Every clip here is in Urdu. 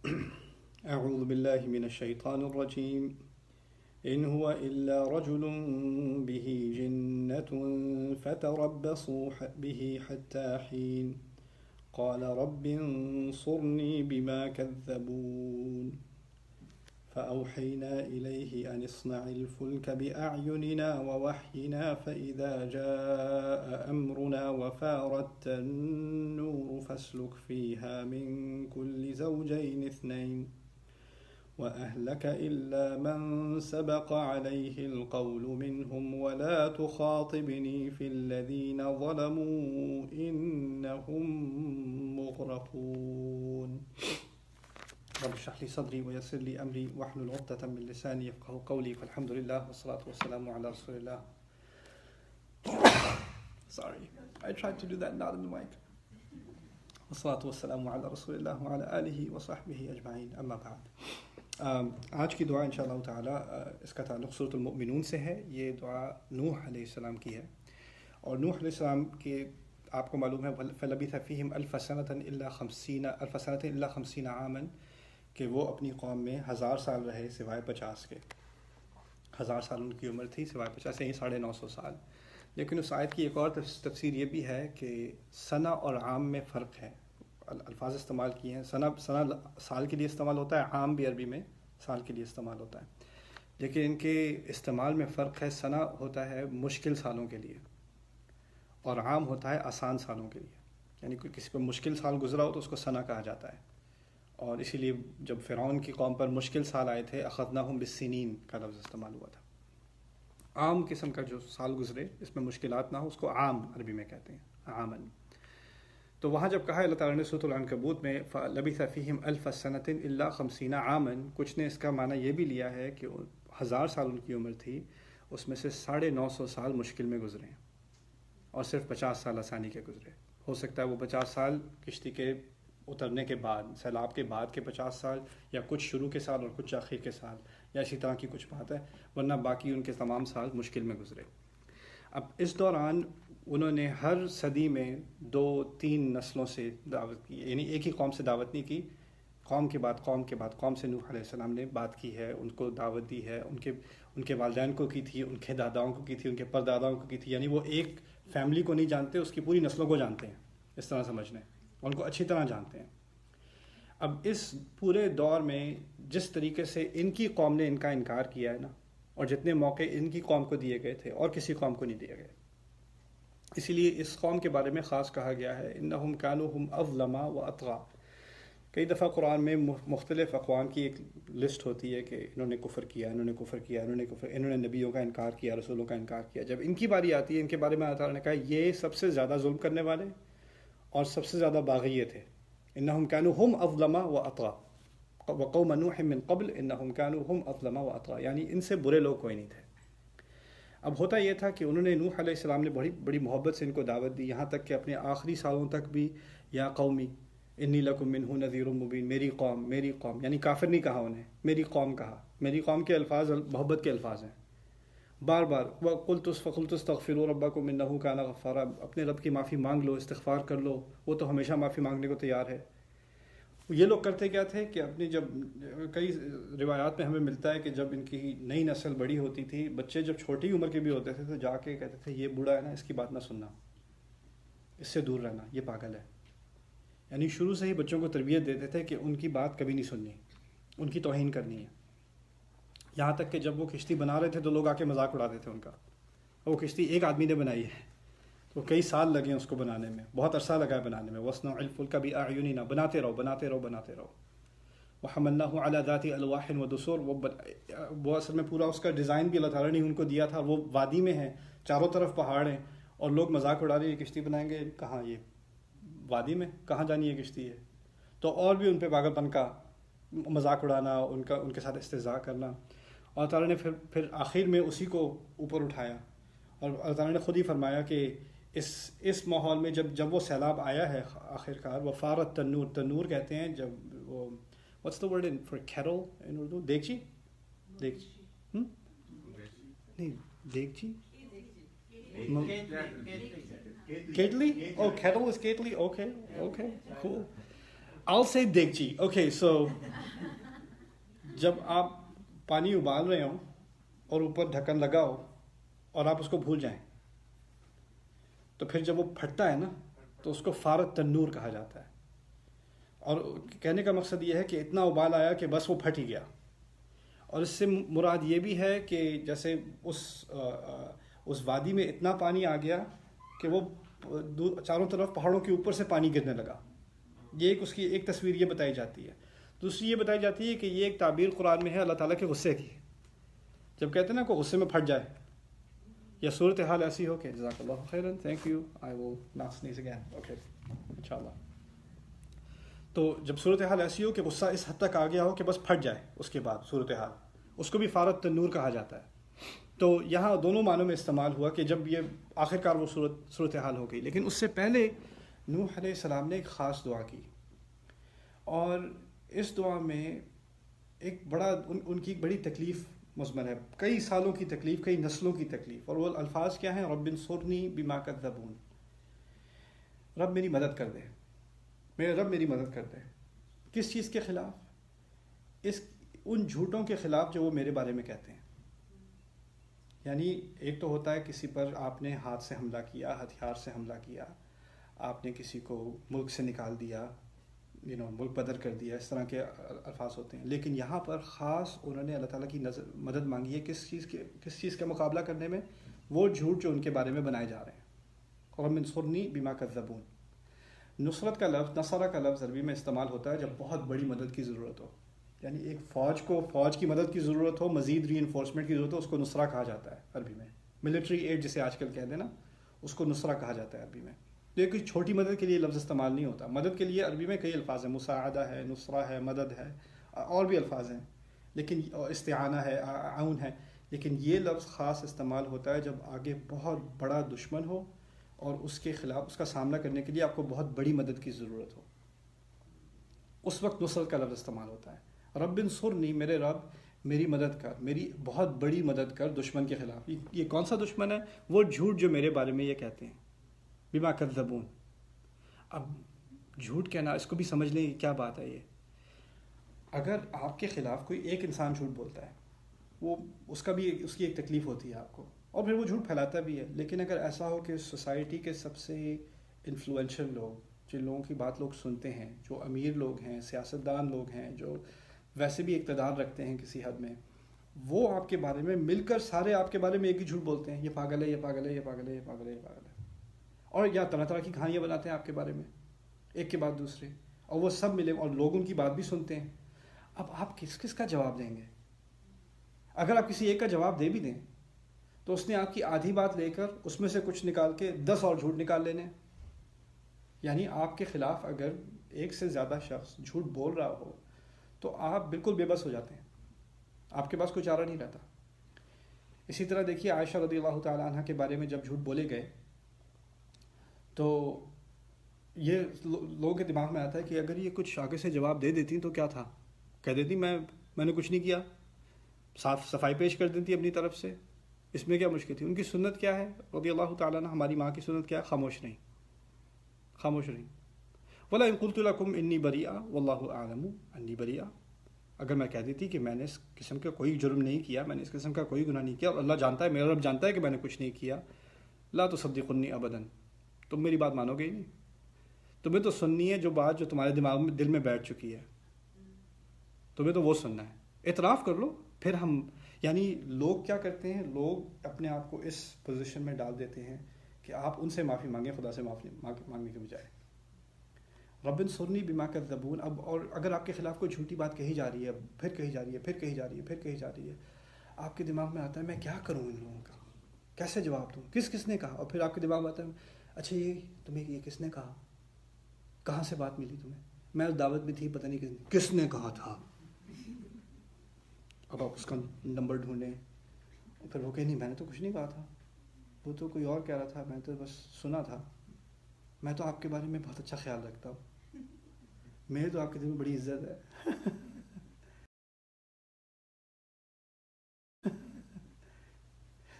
أعوذ بالله من الشيطان الرجيم. إن هو إلا رجل به جنة فتربصوا به حتى حين قال رب انصرني بما كذبون فأوحينا إليه أن اصنع الفلك بأعيننا ووحينا فإذا جاء أمرنا وفارت النور فاسلك فيها من كل زوجين اثنين وأهلك إلا من سبق عليه القول منهم ولا تخاطبني في الذين ظلموا إنهم مغرقون. رب اشرح لي صدري ويسر لي أمري واحلل عقدة من لساني يفقهوا قولي فالحمد لله والصلاة والسلام على رسول الله. Sorry, I tried to do that not in the mic. والصلاة والسلام على رسول الله وعلى آله وصحبه أجمعين. أما بعد. آج کی دعا انشاءاللہ تعالی اس کا تعلق سورۃ المؤمنون سے ہے. یہ دعا نوح علیہ السلام کی ہے اور نوح علیہ السلام کے آپ کو معلوم ہے فَلَبِثَ فِيهِمْ أَلْفَ سَنَةً إِلَّا 50 عامًا کہ وہ اپنی قوم میں 1000 سال رہے سوائے 50 کے. 1000 سال ان کی عمر تھی سوائے 50 یعنی 950 سال. لیکن اس آیت کی ایک اور تفسیر یہ بھی ہے کہ سنہ اور عام میں فرق ہے. الفاظ استعمال کیے ہیں. سنہ سال کے لیے استعمال ہوتا ہے, عام بھی عربی میں سال کے لیے استعمال ہوتا ہے, لیکن ان کے استعمال میں فرق ہے. سنہ ہوتا ہے مشکل سالوں کے لیے اور عام ہوتا ہے آسان سالوں کے لیے. یعنی کوئی کسی پر مشکل سال گزرا ہو تو اس کو سنہ کہا جاتا ہے. اور اسی لیے جب فرعون کی قوم پر مشکل سال آئے تھے اخذناہم بالسنین کا لفظ استعمال ہوا تھا. عام قسم کا جو سال گزرے اس میں مشکلات نہ ہو اس کو عام عربی میں کہتے ہیں, عامن. تو وہاں جب کہا اللہ تعالیٰ نے سورۃ العنکبوت میں فَلَبِثَ فِيهِمْ أَلْفَ سَنَةٍ إِلَّا 50 عامًا, کچھ نے اس کا معنی یہ بھی لیا ہے کہ 1000 سال ان کی عمر تھی, اس میں سے 950 سال مشکل میں گزرے اور صرف 50 سال آسانی کے گزرے. ہو سکتا ہے وہ 50 سال کشتی کے اترنے کے بعد, سیلاب کے بعد کے 50 سال, یا کچھ شروع کے سال اور کچھ آخر کے سال, یا اسی طرح کی کچھ بات ہے, ورنہ باقی ان کے تمام سال مشکل میں گزرے. اب اس دوران انہوں نے ہر صدی میں 2-3 نسلوں سے دعوت کی, یعنی ایک ہی قوم سے دعوت نہیں کی, قوم کے بعد قوم کے بعد قوم سے نوح علیہ السلام نے بات کی ہے, ان کو دعوت دی ہے, ان کے والدین کو کی تھی, ان کے داداؤں کو کی تھی, ان کے پرداداؤں کو کی تھی. یعنی وہ ایک فیملی کو نہیں جانتے, اس کی پوری نسلوں کو جانتے ہیں, اس طرح سمجھ لیں, ان کو اچھی طرح جانتے ہیں. اب اس پورے دور میں جس طریقے سے ان کی قوم نے ان کا انکار کیا ہے نا, اور جتنے موقع ان کی قوم کو دیے گئے تھے اور کسی قوم کو نہیں دیے گئے, اسی لیے اس قوم کے بارے میں خاص کہا گیا ہے انہم کانوا ہم اظلم و اطغى. کئی دفعہ قرآن میں مختلف اقوام کی ایک لسٹ ہوتی ہے کہ انہوں نے کفر کیا, انہوں نے کفر کیا, انہوں نے نبیوں کا انکار کیا, رسولوں کا انکار کیا. جب ان کی باری آتی ہے ان کے بارے میں اللہ تعالیٰ نے کہا یہ سب سے زیادہ ظلم کرنے والے اور سب سے زیادہ باغی تھے. انہم کانوا ہم اظلم و اطغى وقوم نوح من قبل انہم کانوا ہم اظلم و اطغى, یعنی ان سے برے لوگ کوئی نہیں تھے. اب ہوتا یہ تھا کہ انہوں نے نوح علیہ السلام نے بڑی محبت سے ان کو دعوت دی, یہاں تک کہ اپنے آخری سالوں تک بھی یا قومی انی لکم منہ نذیر مبین, میری قوم, یعنی کافر نہیں کہا انہیں, میری قوم کہا. میری قوم کے الفاظ محبت کے الفاظ ہیں. بار بار فقلت استغفروا ربکم انہ کان غفارا, اپنے رب کی معافی مانگ لو, استغفار کر لو, وہ تو ہمیشہ معافی مانگنے کو تیار ہے. یہ لوگ کرتے کیا تھے کہ اپنی جب کئی روایات میں ہمیں ملتا ہے کہ جب ان کی نئی نسل بڑی ہوتی تھی, بچے جب چھوٹی عمر کے بھی ہوتے تھے تو جا کے کہتے تھے یہ بوڑھا ہے نا, اس کی بات نہ سننا, اس سے دور رہنا, یہ پاگل ہے. یعنی شروع سے ہی بچوں کو تربیت دیتے تھے کہ ان کی بات کبھی نہیں سننی, ان کی توہین کرنی ہے. یہاں تک کہ جب وہ کشتی بنا رہے تھے تو لوگ آ کے مذاق اڑاتے تھے ان کا. وہ کشتی ایک آدمی نے بنائی ہے, تو کئی سال لگے اس کو بنانے میں, بہت عرصہ لگا ہے بنانے میں. وَاصْنَعِ الْفُلْكَ بِأَعْيُنِنَا, بناتے رہو. وَحَمَلْنَاهُ عَلَى ذَاتِ أَلْوَاحٍ وَدُسُورٍ, وہ اصل میں پورا اس کا ڈیزائن بھی اللہ تعالیٰ نے ان کو دیا تھا. وہ وادی میں ہیں, چاروں طرف پہاڑ ہیں, اور لوگ مذاق اڑا رہے ہیں کشتی بنائیں گے, کہاں یہ وادی میں کہاں جانی ہے کشتی ہے. تو اور بھی ان پہ پاگل پن کا مذاق اڑانا, ان کے ساتھ استہزاء کرنا. اور تعالیٰ نے پھر آخر میں اسی کو اوپر اٹھایا, اور اللہ تعالیٰ نے خود ہی فرمایا کہ اس ماحول میں جب وہ سیلاب آیا ہے آخر کار, وفارت تنور, تنور کہتے ہیں جب وہ what's the word for kettle in Urdu, دیگچی نہیں دیگچی کیٹلی, oh kettle is کیٹلی, okay cool. I'll say دیگچی. Okay, so جب آپ پانی ابال رہے ہوں اور اوپر ڈھکن لگا ہو اور آپ اس کو بھول جائیں تو پھر جب وہ پھٹتا ہے نا تو اس کو فارت تنور کہا جاتا ہے. اور کہنے کا مقصد یہ ہے کہ اتنا ابال آیا کہ بس وہ پھٹ ہی گیا. اور اس سے مراد یہ بھی ہے کہ جیسے اس وادی میں اتنا پانی آ گیا کہ وہ چاروں طرف پہاڑوں کے اوپر سے پانی گرنے لگا. یہ ایک اس کی ایک تصویر یہ بتائی جاتی ہے. دوسری یہ بتائی جاتی ہے کہ یہ ایک تعبیر قرآن میں ہے اللہ تعالیٰ کے غصے کی. جب کہتے ہیں نا کوئی غصے میں پھٹ جائے یا صورتحال ایسی ہو کہ جزاک اللہ خیرن thank you I will not sneeze again okay انشاءاللہ. تو جب صورتحال ایسی ہو کہ غصہ اس حد تک آ گیا ہو کہ بس پھٹ جائے اس کے بعد صورتحال, اس کو بھی فارت تنور کہا جاتا ہے. تو یہاں دونوں معنوں میں استعمال ہوا کہ جب یہ آخرکار وہ صورتحال ہو گئی. لیکن اس سے پہلے نوح علیہ السلام نے ایک خاص دعا کی, اور اس دعا میں ایک بڑا ان کی بڑی تکلیف مضمر ہے, کئی سالوں کی تکلیف, کئی نسلوں کی تکلیف. اور وہ الفاظ کیا ہیں؟ رب انصرنی بما کذبون, رب میری مدد کر دے, میرے رب میری مدد کر دے. کس چیز کے خلاف؟ ان جھوٹوں کے خلاف جو وہ میرے بارے میں کہتے ہیں. یعنی ایک تو ہوتا ہے کسی پر آپ نے ہاتھ سے حملہ کیا, ہتھیار سے حملہ کیا, آپ نے کسی کو ملک سے نکال دیا, ملک بدر کر دیا, اس طرح کے الفاظ ہوتے ہیں. لیکن یہاں پر خاص انہوں نے اللہ تعالیٰ کی مدد مانگی ہے. کس چیز کا مقابلہ کرنے میں؟ وہ جھوٹ جو ان کے بارے میں بنائے جا رہے ہیں. رب انصرنی بما کذبون. نصرت کا لفظ, نصرہ کا لفظ عربی میں استعمال ہوتا ہے جب بہت بڑی مدد کی ضرورت ہو. یعنی ایک فوج کی مدد کی ضرورت ہو, مزید ری انفورسمنٹ کی ضرورت ہو, اس کو نصرہ کہا جاتا ہے عربی میں. ملٹری ایڈ جسے آج کل کہتے ہیں نا, اس کو نصرہ کہا جاتا ہے عربی میں. تو یہ کوئی چھوٹی مدد کے لیے لفظ استعمال نہیں ہوتا. مدد کے لیے عربی میں کئی الفاظ ہیں, مساعدہ ہے, نصرہ ہے, مدد ہے, اور بھی الفاظ ہیں, لیکن استعانہ ہے, عون ہے. لیکن یہ لفظ خاص استعمال ہوتا ہے جب آگے بہت بڑا دشمن ہو اور اس کے خلاف, اس کا سامنا کرنے کے لیے آپ کو بہت بڑی مدد کی ضرورت ہو. اس وقت نصرت کا لفظ استعمال ہوتا ہے. رب انصرنی, میرے رب میری مدد کر, میری بہت بڑی مدد کر دشمن کے خلاف. یہ کون سا دشمن ہے؟ وہ جھوٹ جو میرے بارے میں یہ کہتے ہیں, بما کذبون. اب جھوٹ کہنا, اس کو بھی سمجھ لیں کیا بات ہے یہ. اگر آپ کے خلاف کوئی ایک انسان جھوٹ بولتا ہے, وہ اس کی ایک تکلیف ہوتی ہے آپ کو, اور پھر وہ جھوٹ پھیلاتا بھی ہے. لیکن اگر ایسا ہو کہ سوسائٹی کے سب سے انفلوئنشل لوگ, جن لوگوں کی بات لوگ سنتے ہیں, جو امیر لوگ ہیں, سیاستدان لوگ ہیں, جو ویسے بھی اقتدار رکھتے ہیں کسی حد میں, وہ آپ کے بارے میں مل کر سارے آپ کے بارے میں ایک ہی جھوٹ بولتے ہیں, یہ پاگل ہے, یہ پاگل ہے, یہ پاگل ہے, یہ پاگل ہے, یہ پاگل ہے, اور یا طرح طرح کی کہانیاں بناتے ہیں آپ کے بارے میں ایک کے بعد دوسرے, اور وہ سب ملے اور لوگ ان کی بات بھی سنتے ہیں. اب آپ کس کا جواب دیں گے؟ اگر آپ کسی ایک کا جواب دے بھی دیں تو اس نے آپ کی آدھی بات لے کر اس میں سے کچھ نکال کے 10 اور جھوٹ نکال لینے. یعنی آپ کے خلاف اگر ایک سے زیادہ شخص جھوٹ بول رہا ہو تو آپ بالکل بے بس ہو جاتے ہیں, آپ کے پاس کوئی چارہ نہیں رہتا. اسی طرح دیکھیے عائشہ رضی اللہ تعالیٰ عنہ کے بارے میں جب جھوٹ بولے گئے تو یہ لوگوں کے دماغ میں آتا ہے کہ اگر یہ کچھ آگے سے جواب دے دیتی تو کیا تھا, کہہ دیتی میں نے کچھ نہیں کیا, صاف صفائی پیش کر دیتی اپنی طرف سے, اس میں کیا مشکل تھی. ان کی سنت کیا ہے رضی اللہ تعالیٰ عنہ, ہماری ماں کی سنت کیا ہے؟ خاموش رہیں, خاموش رہیں. وَلَا إِن قُلْتُ لَكُمْ إِنِّي بَرِيئَةٌ وَاللَّهُ أَعْلَمُ أَنِّي بَرِيئَةٌ. اگر میں کہہ دیتی کہ میں نے اس قسم کا کوئی جرم نہیں کیا, میں نے اس قسم کا کوئی گناہ نہیں کیا, اور اللہ جانتا ہے, میرا رب جانتا ہے کہ میں نے کچھ نہیں کیا, لا تصدقنی ابدا, تم میری بات مانو گے ہی نہیں. تمہیں تو سننی ہے جو بات جو تمہارے دماغ میں دل میں بیٹھ چکی ہے, تمہیں تو وہ سننا ہے. اعتراف کر لو پھر ہم. یعنی لوگ کیا کرتے ہیں, لوگ اپنے آپ کو اس پوزیشن میں ڈال دیتے ہیں کہ آپ ان سے معافی مانگیں خدا سے معافی مانگنے کے بجائے. رب انصرنی بما کذبون. اب اور اگر آپ کے خلاف کوئی جھوٹی بات کہی جا رہی ہے, پھر کہی جا رہی ہے, پھر کہی جا رہی ہے, پھر کہی جا رہی ہے, آپ کے دماغ میں آتا ہے میں کیا کروں ان لوگوں کا, کیسے جواب دوں, کس نے کہا. اور پھر آپ کے دماغ میں آتا ہے اچھا یہ تمہیں یہ کس نے کہا, کہاں سے بات ملی تمہیں, میں دعوت میں تھی پتہ نہیں کس نے کہا تھا. اب آپ اس کا نمبر ڈھونڈیں, پھر وہ کہیں نہیں میں نے تو کچھ نہیں کہا تھا, وہ تو کوئی اور کہہ رہا تھا, میں تو بس سنا تھا, میں تو آپ کے بارے میں بہت اچھا خیال رکھتا ہوں, میرے تو آپ کے دل میں بڑی عزت ہے.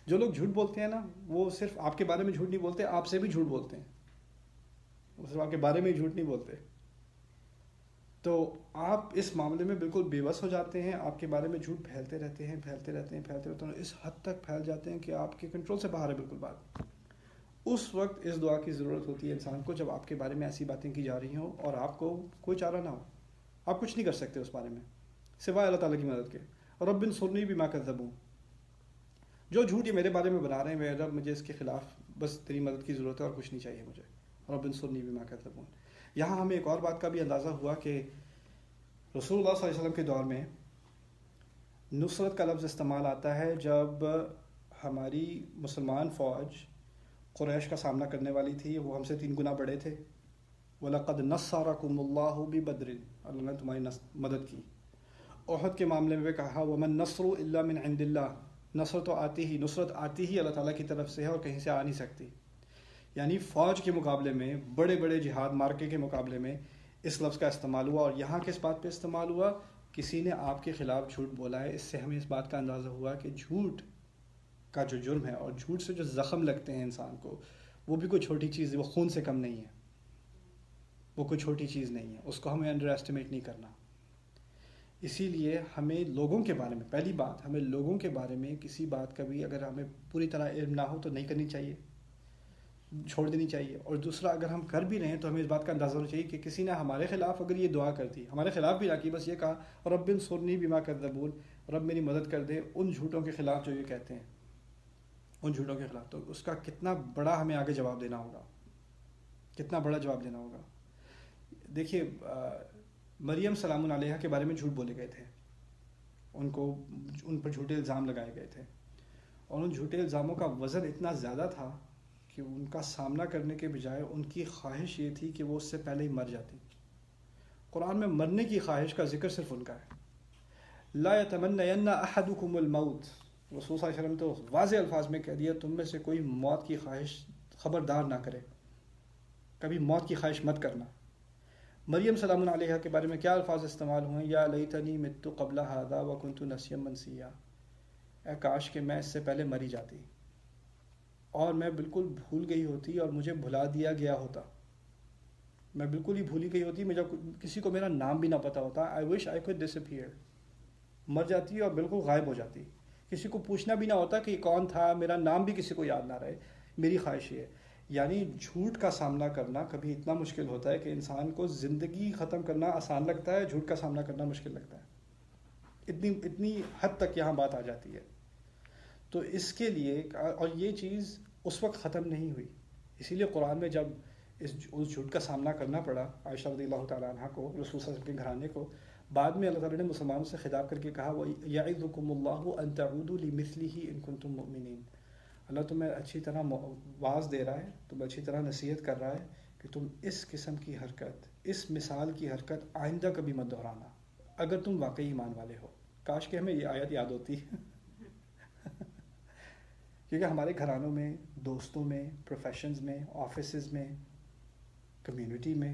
جو لوگ جھوٹ بولتے ہیں نا, وہ صرف آپ کے بارے میں جھوٹ نہیں بولتے, آپ سے بھی جھوٹ بولتے ہیں, وہ صرف آپ کے بارے میں ہی جھوٹ نہیں بولتے. تو آپ اس معاملے میں بالکل بے بس ہو جاتے ہیں، آپ کے بارے میں جھوٹ پھیلتے رہتے ہیں، اس حد تک پھیل جاتے ہیں کہ آپ کے کنٹرول سے باہر ہے بالکل بات. اس وقت اس دعا کی ضرورت ہوتی ہے انسان کو، جب آپ کے بارے میں ایسی باتیں کی جا رہی ہوں اور آپ کو کوئی چارہ نہ ہو، آپ کچھ نہیں کر سکتے اس بارے میں سوائے اللہ تعالیٰ کی مدد کے. رب انصرنی بما کذبون، جو جھوٹ یہ میرے بارے میں بنا رہے ہیں میرے رب، مجھے اس کے خلاف بس تیری مدد کی ضرورت ہے اور کچھ نہیں چاہیے مجھے. رب انصرنی بما کذبون. یہاں ہمیں ایک اور بات کا بھی اندازہ ہوا کہ رسول اللہ صلی اللہ علیہ وسلم کے دور میں نصرت کا لفظ استعمال آتا ہے جب ہماری مسلمان فوج قریش کا سامنا کرنے والی تھی، وہ ہم سے 3 گنا بڑے تھے. وَلَقَدْ نَصَّرَكُمُ اللَّهُ بِبَدْرٍ، اللہ نے تمہاری مدد کی. احد کے معاملے میں کہا وَمَن نَصْرُ إِلَّا مِنْ عِنْدِ اللَّهِ، نصرت آتی ہی اللہ تعالیٰ کی طرف سے ہے اور کہیں سے آ نہیں سکتی. یعنی فوج کے مقابلے میں، بڑے بڑے جہاد مارکے کے مقابلے میں اس لفظ کا استعمال ہوا. اور یہاں کس بات پہ استعمال ہوا؟ کسی نے آپ کے خلاف جھوٹ بولا ہے. اس سے ہمیں اس بات کا اندازہ ہوا کہ جھوٹ کا جو جرم ہے اور جھوٹ سے جو زخم لگتے ہیں انسان کو، وہ بھی کوئی چھوٹی چیز ہے، وہ خون سے کم نہیں ہے، وہ کوئی چھوٹی چیز نہیں ہے، اس کو ہمیں انڈر ایسٹیمیٹ نہیں کرنا. اسی لیے ہمیں لوگوں کے بارے میں، پہلی بات ہمیں لوگوں کے بارے میں کسی بات کا بھی اگر ہمیں پوری طرح علم نہ ہو تو نہیں کرنی چاہیے، چھوڑ دینی چاہیے. اور دوسرا، اگر ہم کر بھی رہے ہیں تو ہمیں اس بات کا اندازہ ہونا چاہیے کہ کسی نے ہمارے خلاف اگر یہ دعا کر دی، ہمارے خلاف بھی نہ کی، بس یہ کہا رب انصرنی بما کذبون، رب میری مدد کر دے ان جھوٹوں کے خلاف جو یہ کہتے ہیں، ان جھوٹوں کے خلاف، تو اس کا کتنا بڑا ہمیں آگے جواب دینا ہوگا، کتنا بڑا جواب دینا ہوگا. دیکھیے مریم سلام علیہ کے بارے میں جھوٹ بولے گئے تھے، ان پر جھوٹے الزام لگائے گئے تھے، اور ان جھوٹے الزاموں کا وزن اتنا زیادہ تھا کہ ان کا سامنا کرنے کے بجائے ان کی خواہش یہ تھی کہ وہ اس سے پہلے ہی مر جاتی. قرآن میں مرنے کی خواہش کا ذکر صرف ان کا ہے. لا یتمنین احدکم الموت، رسول صلی اللہ علیہ وسلم تو واضح الفاظ میں کہہ دیا تم میں سے کوئی موت کی خواہش خبردار نہ کرے، کبھی موت کی خواہش مت کرنا. مریم سلام علیہ کے بارے میں کیا الفاظ استعمال ہوئے؟ یا لیتنی مت قبل ھذا وکنت نسیا منسیا، اے کاش کہ میں اس سے پہلے مری جاتی اور میں بالکل بھول گئی ہوتی اور مجھے بھلا دیا گیا ہوتا، میں بالکل ہی بھولی گئی ہوتی، مجھے کسی کو میرا نام بھی نہ پتا ہوتا. آئی وش آئی کوڈ ڈس اپیئر، مر جاتی اور بالکل غائب ہو جاتی، کسی کو پوچھنا بھی نہ ہوتا کہ کون تھا، میرا نام بھی کسی کو یاد نہ رہے. میری خواہش یہ ہے. یعنی جھوٹ کا سامنا کرنا کبھی اتنا مشکل ہوتا ہے کہ انسان کو زندگی ختم کرنا آسان لگتا ہے، جھوٹ کا سامنا کرنا مشکل لگتا ہے. اتنی حد تک یہاں بات آ جاتی ہے. تو اس کے لیے، اور یہ چیز اس وقت ختم نہیں ہوئی، اسی لیے قرآن میں جب اس جھوٹ کا سامنا کرنا پڑا عائشہ رضی اللہ تعالیٰ عنہ کو، رسول صلی اللہ علیہ وسلم کے گھرانے کو، بعد میں اللہ تعالیٰ نے مسلمانوں سے خطاب کر کے کہا وَيَعِظُكُمُ اللَّهُ أَن تَعُودُوا لِمِثْلِهِ إِن كُنتُم مُؤْمِنِينَ. اللہ تمہیں اچھی طرح واعظ دے رہا ہے، تمہیں اچھی طرح نصیحت کر رہا ہے کہ تم اس قسم کی حرکت، اس مثال کی حرکت آئندہ کبھی مت دہرانا اگر تم واقعی ایمان والے ہو. کاش کہ ہمیں یہ آیت یاد ہوتی کیونکہ ہمارے گھرانوں میں، دوستوں میں، پروفیشنز میں، آفیسز میں، کمیونٹی میں،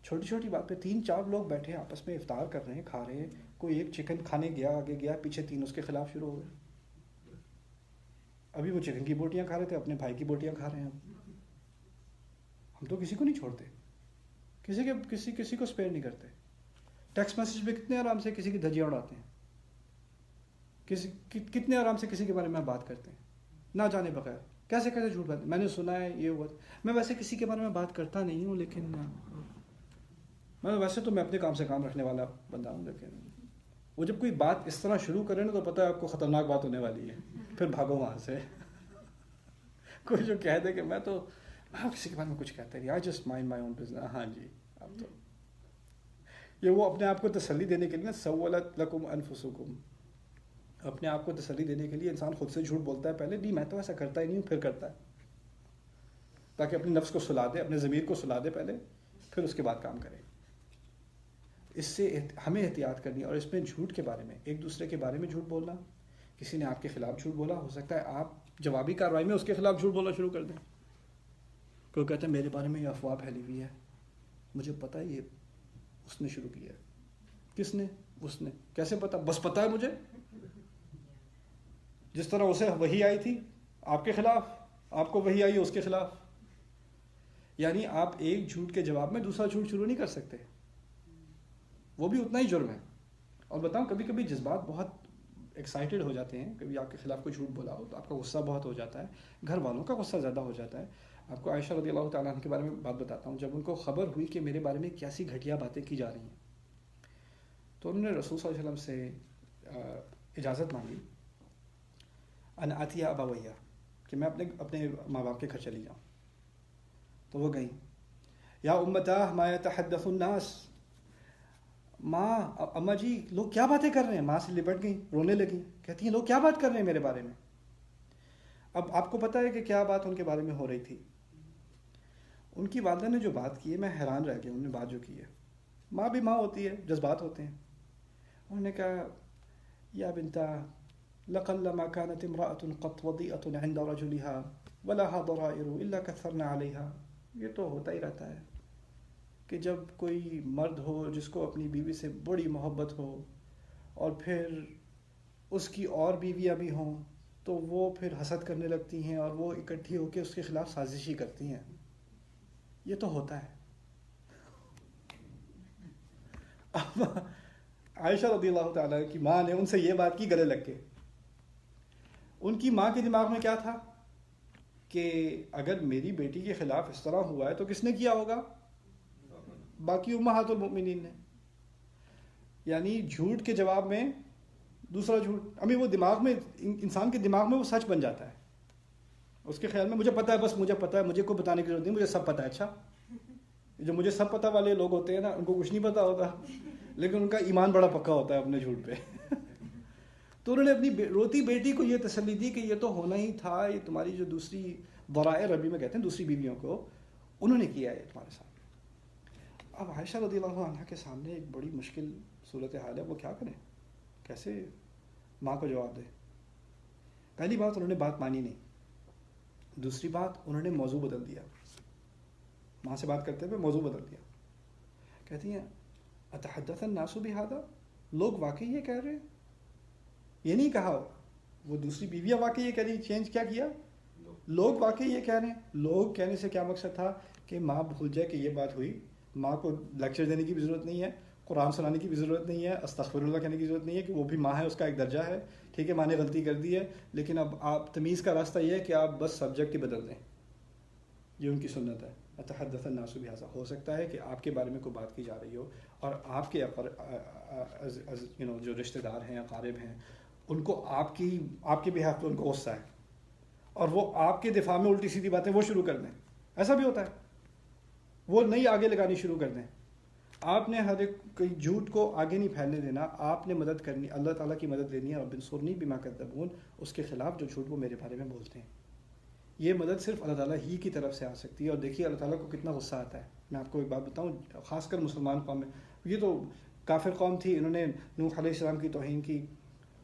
چھوٹی چھوٹی بات پہ 3-4 لوگ بیٹھے آپس میں افطار کر رہے ہیں، کھا رہے ہیں، کوئی ایک چکن کھانے گیا، آگے گیا، پیچھے 3 اس کے خلاف شروع ہو گئے. ابھی وہ چکن کی بوٹیاں کھا رہے تھے، اپنے بھائی کی بوٹیاں کھا رہے ہیں. ہم تو کسی کو نہیں چھوڑتے، کسی کو سپیئر نہیں کرتے. ٹیکسٹ میسج پہ کتنے آرام سے کسی کی دھجیاں اڑاتے ہیں، کتنے آرام سے کسی کے بارے میں بات کرتے ہیں نہ جانے بغیر. کیسے جھوٹ بات، میں نے سنا ہے یہ ہوا. میں ویسے کسی کے بارے میں بات کرتا نہیں ہوں، لیکن ویسے تو میں اپنے کام سے کام رکھنے والا بندہ ہوں، لیکن وہ جب کوئی بات اس طرح شروع کرے نا تو پتہ ہے آپ کو خطرناک بات ہونے والی ہے، پھر بھاگو وہاں سے. کوئی جو کہہ دے کہ میں تو کسی کے بارے میں کچھ کہتا نہیں، I just mind my own business. ہاں جی، اب تو یہ وہ اپنے آپ کو تسلی دینے کے لیے نا، سولت لکم انفسکم، اپنے آپ کو تسلی دینے کے لیے انسان خود سے جھوٹ بولتا ہے پہلے، نہیں میں تو ایسا کرتا ہی نہیں ہوں، پھر کرتا ہے، تاکہ اپنے نفس کو سلا دے، اپنے ضمیر کو سلا دے پہلے، پھر اس کے بعد کام کرے. اس سے ہمیں احتیاط کرنی ہے. اور اس میں جھوٹ کے بارے میں، ایک دوسرے کے بارے میں جھوٹ بولنا، کسی نے آپ کے خلاف جھوٹ بولا، ہو سکتا ہے آپ جوابی کارروائی میں اس کے خلاف جھوٹ بولنا شروع کر دیں. کوئی کہتا ہے میرے بارے میں یہ افواہ پھیلی ہوئی ہے، مجھے پتہ ہے یہ اس نے شروع کیا ہے. کس نے؟ اس نے. کیسے پتا؟ بس پتہ ہے مجھے. جس طرح اسے وحی آئی تھی آپ کے خلاف، آپ کو وحی آئی ہے اس کے خلاف. یعنی آپ ایک جھوٹ کے جواب میں دوسرا جھوٹ شروع نہیں کر سکتے. وہ بھی اتنا ہی جرم ہے. اور بتاؤں کبھی کبھی جذبات بہت ایکسائٹیڈ ہو جاتے ہیں, کبھی آپ کے خلاف کوئی جھوٹ بولا ہو تو آپ کا غصہ بہت ہو جاتا ہے, گھر والوں کا غصہ زیادہ ہو جاتا ہے. آپ کو عائشہ رضی اللہ تعالیٰ عنہ کے بارے میں بات بتاتا ہوں. جب ان کو خبر ہوئی کہ میرے بارے میں کیسی گھٹیا باتیں کی جا رہی ہیں, تو انہوں نے رسول صلی اللہ علیہ وسلم سے اجازت مانگی ان آتیہ ابویہ, کہ میں اپنے ماں باپ کے گھر چلی جاؤں. تو وہ گئیں. یا امتاہ ما یتحدث الناس, ماں اماں جی لوگ کیا باتیں کر رہے ہیں. ماں سے لپٹ گئیں, رونے لگیں, کہتی ہیں لوگ کیا بات کر رہے ہیں میرے بارے میں. اب آپ کو پتہ ہے کہ کیا بات ان کے بارے میں ہو رہی تھی. ان کی والدہ نے جو بات کی ہے, میں حیران رہ گیا. انہوں نے بات جو کی ہے, ماں بھی ماں ہوتی ہے, جذبات ہوتے ہیں. انہوں نے کہا یا بنتا لقلما كانت امرأة قط وضيئة عند رجلها ولها ضرائر إلا كثرنا عليها. یہ تو ہوتا ہی رہتا ہے کہ جب کوئی مرد ہو جس کو اپنی بیوی سے بڑی محبت ہو اور پھر اس کی اور بیویاں بھی ہوں تو وہ پھر حسد کرنے لگتی ہیں اور وہ اکٹھی ہو کے اس کے خلاف سازشی کرتی ہیں. یہ تو ہوتا ہے. اب عائشہ رضی اللہ تعالیٰ کی ماں نے ان سے یہ بات کی, گلے لگ کے. ان کی ماں کے دماغ میں کیا تھا کہ اگر میری بیٹی کے خلاف اس طرح ہوا ہے تو کس نے کیا ہوگا؟ باقی امہات المؤمنین نے. یعنی جھوٹ کے جواب میں دوسرا جھوٹ. ابھی وہ دماغ میں, انسان کے دماغ میں وہ سچ بن جاتا ہے. اس کے خیال میں مجھے پتہ ہے, بس مجھے پتہ ہے, مجھے کوئی بتانے کی ضرورت نہیں, مجھے سب پتہ ہے. اچھا, جو مجھے سب پتہ والے لوگ ہوتے ہیں نا, ان کو کچھ نہیں پتہ ہوتا, لیکن ان کا ایمان بڑا پکا ہوتا ہے اپنے جھوٹ پہ. تو انہوں نے اپنی روتی بیٹی کو یہ تسلی دی کہ یہ تو ہونا ہی تھا, یہ تمہاری جو دوسری ضرائر عربی میں کہتے ہیں دوسری بیویوں کو, انہوں نے کیا ہے تمہارے ساتھ. اب عائشہ رضی اللہ عنہ کے سامنے ایک بڑی مشکل صورتحال ہے. وہ کیا کریں, کیسے ماں کو جواب دے. پہلی بات انہوں نے بات مانی نہیں. دوسری بات انہوں نے موضوع بدل دیا. ماں سے بات کرتے ہوئے موضوع بدل دیا. کہتی ہیں اتحدث الناس بہذا, لوگ واقعی یہ کہہ رہے ہیں. یہ نہیں کہا وہ دوسری بیویاں واقعی یہ کہہ رہی, چینج کیا کیا, لوگ واقعی یہ کہہ رہے ہیں. لوگ کہنے سے کیا مقصد تھا کہ ماں بھول جائے کہ یہ بات ہوئی. ماں کو لیکچر دینے کی بھی ضرورت نہیں ہے, قرآن سنانے کی بھی ضرورت نہیں ہے, استغفر اللہ کہنے کی ضرورت نہیں ہے کہ وہ بھی ماں ہے, اس کا ایک درجہ ہے. ٹھیک ہے, ماں نے غلطی کر دی ہے, لیکن اب آپ تمیز کا راستہ یہ ہے کہ آپ بس سبجیکٹ ہی بدل دیں. یہ ان کی سنت ہے. اتحدث الناس بہذا, ہو سکتا ہے کہ آپ کے بارے میں کوئی بات کی جا رہی ہو اور آپ کے جو رشتہ دار ہیں, اقارب ہیں, ان کو آپ کے بہاف پہ ان کو غصہ ہے اور وہ آپ کے دفاع میں الٹی سیدھی باتیں وہ شروع کر دیں. ایسا بھی ہوتا ہے, وہ نئی آگے لگانی شروع کر دیں. آپ نے ہر ایک کوئی جھوٹ کو آگے نہیں پھیلنے دینا. آپ نے مدد کرنی, اللہ تعالیٰ کی مدد لینی ہے. رب انصرنی بما کذبون, اس کے خلاف جو جھوٹ وہ میرے بارے میں بولتے ہیں. یہ مدد صرف اللہ تعالیٰ ہی کی طرف سے آ سکتی ہے. اور دیکھیے اللہ تعالیٰ کو کتنا غصہ آتا ہے. میں آپ کو ایک بات بتاؤں, خاص کر مسلمان قوم میں, یہ تو کافر قوم تھی, انہوں نے نوح علیہ السلام کی توہین کی.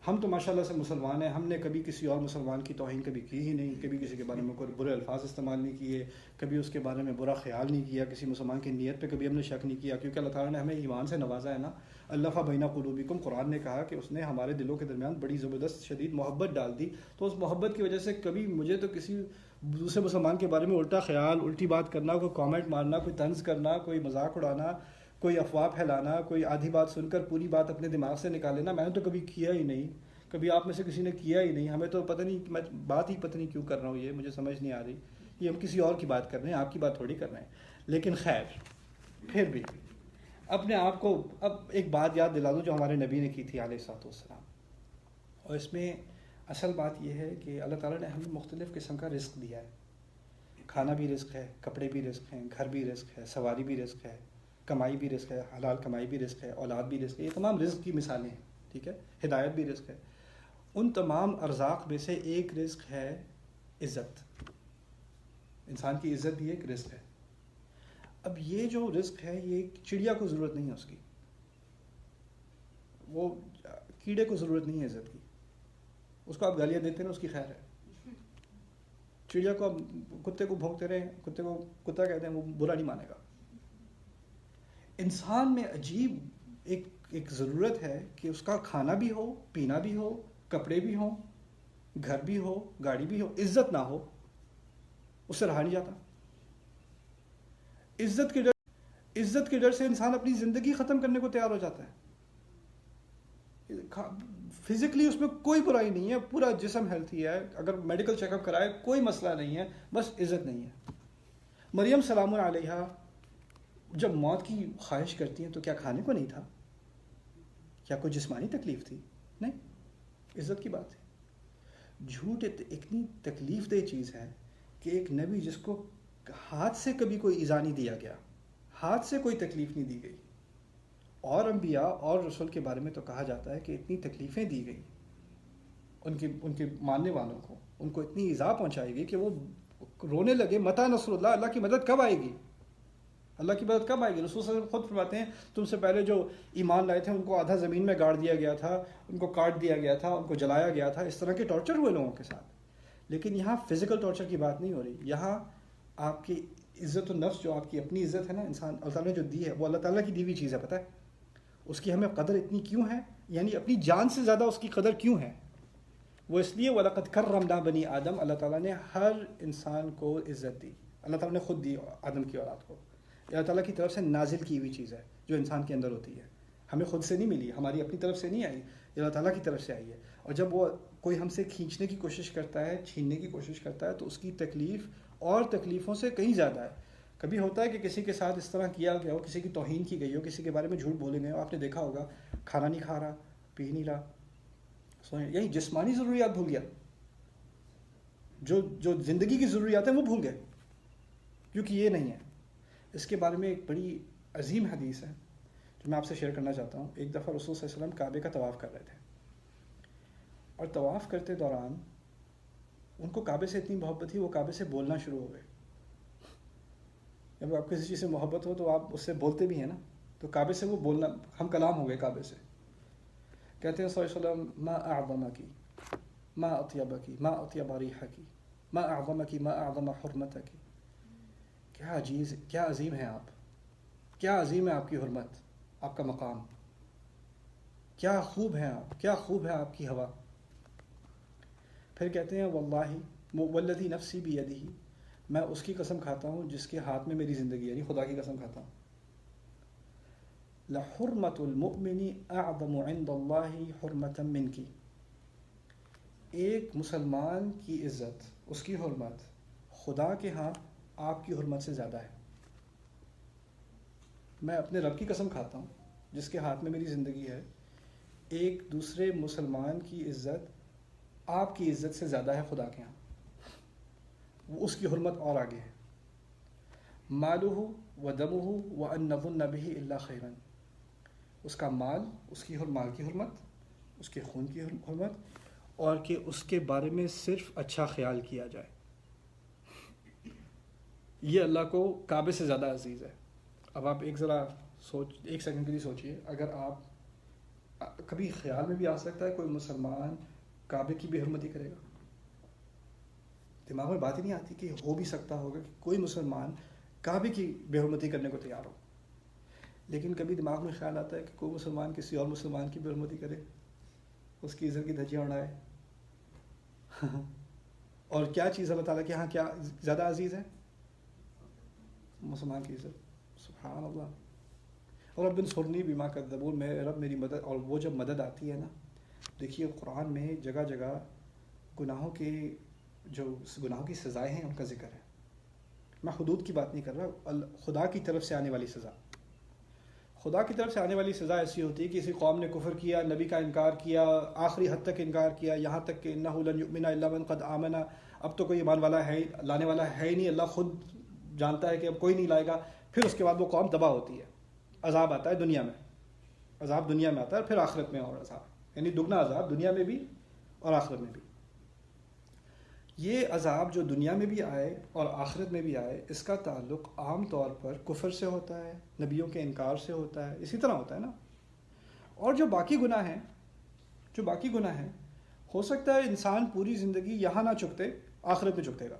ہم تو ماشاءاللہ سے مسلمان ہیں, ہم نے کبھی کسی اور مسلمان کی توہین کبھی کی ہی نہیں, کبھی کسی کے بارے میں کوئی برے الفاظ استعمال نہیں کیے, کبھی اس کے بارے میں برا خیال نہیں کیا, کسی مسلمان کی نیت پہ کبھی ہم نے شک نہیں کیا, کیونکہ اللہ تعالیٰ نے ہمیں ایمان سے نوازا ہے نا. الف بین قلوبکم, قرآن نے کہا کہ اس نے ہمارے دلوں کے درمیان بڑی زبردست شدید محبت ڈال دی. تو اس محبت کی وجہ سے کبھی مجھے تو کسی دوسرے مسلمان کے بارے میں الٹا خیال, الٹی بات کرنا, کوئی کامنٹ مارنا, کوئی طنز کرنا, کوئی مذاق اڑانا, کوئی افواہ پھیلانا, کوئی آدھی بات سن کر پوری بات اپنے دماغ سے نکال لینا, میں نے تو کبھی کیا ہی نہیں. کبھی آپ میں سے کسی نے کیا ہی نہیں. ہمیں تو پتہ نہیں, میں بات ہی پتہ نہیں کیوں کر رہا ہوں, یہ مجھے سمجھ نہیں آ رہی. یہ ہم کسی اور کی بات کر رہے ہیں, آپ کی بات تھوڑی کر رہے ہیں. لیکن خیر, پھر بھی اپنے آپ کو اب ایک بات یاد دلا دوں جو ہمارے نبی نے کی تھی علیہ الصلوۃ والسلام. اور اس میں اصل بات یہ ہے کہ اللہ تعالیٰ نے ہمیں مختلف قسم کا رزق دیا ہے. کھانا بھی رزق ہے, کپڑے بھی رزق ہیں, گھر بھی رزق ہے, سواری بھی رزق ہے, کمائی بھی رزق ہے, حلال کمائی بھی رزق ہے, اولاد بھی رزق ہے. یہ تمام رزق کی مثالیں ہیں. ٹھیک ہے, ہدایت بھی رزق ہے. ان تمام ارزاق میں سے ایک رزق ہے عزت. انسان کی عزت بھی ایک رزق ہے. اب یہ جو رزق ہے, یہ چڑیا کو ضرورت نہیں ہے اس کی, وہ کیڑے کو ضرورت نہیں ہے عزت کی. اس کو آپ گالیاں دیتے ہیں اس کی خیر ہے. چڑیا کو آپ کتے کو بھونکتے رہے, کتے کو کتا کہتے ہیں, وہ برا نہیں مانے گا. انسان میں عجیب ایک ضرورت ہے کہ اس کا کھانا بھی ہو, پینا بھی ہو, کپڑے بھی ہوں, گھر بھی ہو, گاڑی بھی ہو, عزت نہ ہو, اس سے رہا نہیں جاتا. عزت کے عزت کے ڈر سے انسان اپنی زندگی ختم کرنے کو تیار ہو جاتا ہے. فزیکلی اس میں کوئی برائی نہیں ہے, پورا جسم ہیلتھی ہے, اگر میڈیکل چیک اپ کرائے کوئی مسئلہ نہیں ہے, بس عزت نہیں ہے. مریم سلام علیہا جب موت کی خواہش کرتی ہیں تو کیا کھانے کو نہیں تھا؟ کیا کوئی جسمانی تکلیف تھی؟ نہیں, عزت کی بات ہے. جھوٹ اتنی تکلیف دہ چیز ہے کہ ایک نبی جس کو ہاتھ سے کبھی کوئی ایذا نہیں دیا گیا, ہاتھ سے کوئی تکلیف نہیں دی گئی, اور انبیاء اور رسول کے بارے میں تو کہا جاتا ہے کہ اتنی تکلیفیں دی گئی ان کے ماننے والوں کو, ان کو اتنی ایذا پہنچائی گئی کہ وہ رونے لگے, متی نصر اللہ, اللہ کی مدد کب آئے گی, اللہ کی مدد کب آئے گی. رسول صلی اللہ علیہ وسلم خود فرماتے ہیں تم سے پہلے جو ایمان لائے تھے ان کو آدھا زمین میں گاڑ دیا گیا تھا, ان کو کاٹ دیا گیا تھا, ان کو جلایا گیا تھا, اس طرح کے ٹارچر ہوئے لوگوں کے ساتھ. لیکن یہاں فزیکل ٹارچر کی بات نہیں ہو رہی, یہاں آپ کی عزت النفس, جو آپ کی اپنی عزت ہے نا, انسان اللہ تعالیٰ نے جو دی ہے وہ اللہ تعالیٰ کی دی ہوئی چیز ہے. پتہ ہے اس کی ہمیں قدر اتنی کیوں ہے, یعنی اپنی جان سے زیادہ اس کی قدر کیوں ہے؟ وہ اس لیے وَلَقَدْ كَرَّمْنَا بَنِي آدم, اللہ تعالیٰ نے ہر انسان کو عزت دی. اللہ تعالیٰ نے خود دی آدم کی اولاد کو, اللہ تعالیٰ کی طرف سے نازل کی ہوئی چیز ہے جو انسان کے اندر ہوتی ہے, ہمیں خود سے نہیں ملی, ہماری اپنی طرف سے نہیں آئی, اللہ تعالیٰ کی طرف سے آئی ہے. اور جب وہ کوئی ہم سے کھینچنے کی کوشش کرتا ہے, چھیننے کی کوشش کرتا ہے, تو اس کی تکلیف اور تکلیفوں سے کہیں زیادہ ہے. کبھی ہوتا ہے کہ کسی کے ساتھ اس طرح کیا گیا ہو, کسی کی توہین کی گئی ہو, کسی کے بارے میں جھوٹ بولے گئے ہو, آپ نے دیکھا ہوگا کھانا نہیں کھا رہا, پی نہیں رہا, یہی جسمانی ضروریات بھول گیا, جو زندگی کی ضروریات ہیں وہ بھول گئے, کیونکہ یہ نہیں ہے. اس کے بارے میں ایک بڑی عظیم حدیث ہے جو میں آپ سے شیئر کرنا چاہتا ہوں. ایک دفعہ رسول صلی اللہ علیہ وسلم کعبے کا طواف کر رہے تھے, اور طواف کرتے دوران ان کو کعبے سے اتنی محبت تھی وہ کعبے سے بولنا شروع ہو گئے. جب آپ کسی چیز سے محبت ہو تو آپ اس سے بولتے بھی ہیں نا, تو کعبے سے وہ بولنا, ہم کلام ہو گئے کعبے سے. کہتے ہیں صلی اللہ علیہ وسلم ما اعظمکی ما اطیبکی ما اطیب ریحکی ما اعظمکی ما اعظم حرمتکی. کیا عظیم ہے آپ, کیا عظیم ہے آپ کی حرمت, آپ کا مقام, کیا خوب ہے آپ, کیا خوب ہے آپ کی ہوا. پھر کہتے ہیں واللہ والذی نفسی بیدہ, میں اس کی قسم کھاتا ہوں جس کے ہاتھ میں میری زندگی ہے, یعنی خدا کی قسم کھاتا ہوں. لحرمت المؤمن اعظم عند اللہ حرمتا منکی, ایک مسلمان کی عزت, اس کی حرمت خدا کے ہاں آپ کی حرمت سے زیادہ ہے. میں اپنے رب کی قسم کھاتا ہوں جس کے ہاتھ میں میری زندگی ہے, ایک دوسرے مسلمان کی عزت آپ کی عزت سے زیادہ ہے خدا کے ہاں, وہ اس کی حرمت اور آگے ہے. مالہ و دمہ و ان نظن بہ الا خیرا, اس کا مال, اس کی مال کی حرمت, اس کے خون کی حرمت, اور کہ اس کے بارے میں صرف اچھا خیال کیا جائے, یہ اللہ کو کعبے سے زیادہ عزیز ہے. اب آپ ایک سیکنڈ کے لیے سوچئے, اگر آپ کبھی خیال میں بھی آ سکتا ہے کوئی مسلمان کعبے کی بے حرمتی کرے گا؟ دماغ میں بات ہی نہیں آتی کہ ہو بھی سکتا ہوگا کہ کوئی مسلمان کعبے کی بے حرمتی کرنے کو تیار ہو. لیکن کبھی دماغ میں خیال آتا ہے کہ کوئی مسلمان کسی اور مسلمان کی بے حرمتی کرے, اس کی عزت کی دھجیاں اڑائے. اور کیا چیز اللہ تعالیٰ کے ہاں کیا زیادہ عزیز ہے؟ مسلمان کی عزت. سبحان اللہ. اور رب انصرنی بما کذبون, میں رب میری مدد, اور وہ جب مدد آتی ہے نا, دیکھیے قرآن میں جگہ جگہ گناہوں کی سزائیں ہیں ان کا ذکر ہے. میں حدود کی بات نہیں کر رہا, خدا کی طرف سے آنے والی سزا. خدا کی طرف سے آنے والی سزا ایسی ہوتی ہے کہ کسی قوم نے کفر کیا, نبی کا انکار کیا, آخری حد تک انکار کیا, یہاں تک کہ انہ لن یؤمن الا من قد آمن, اب تو کوئی ایمان والا ہے, لانے والا ہے ہی نہیں, اللہ خود جانتا ہے کہ اب کوئی نہیں لائے گا. پھر اس کے بعد وہ قوم تباہ ہوتی ہے, عذاب آتا ہے دنیا میں, عذاب دنیا میں آتا ہے, پھر آخرت میں اور عذاب, یعنی دگنا عذاب دنیا میں بھی اور آخرت میں بھی. یہ عذاب جو دنیا میں بھی آئے اور آخرت میں بھی آئے, اس کا تعلق عام طور پر کفر سے ہوتا ہے, نبیوں کے انکار سے ہوتا ہے, اسی طرح ہوتا ہے نا. اور جو باقی گناہ ہیں, ہو سکتا ہے انسان پوری زندگی یہاں نہ چکتے, آخرت میں چکتے گا.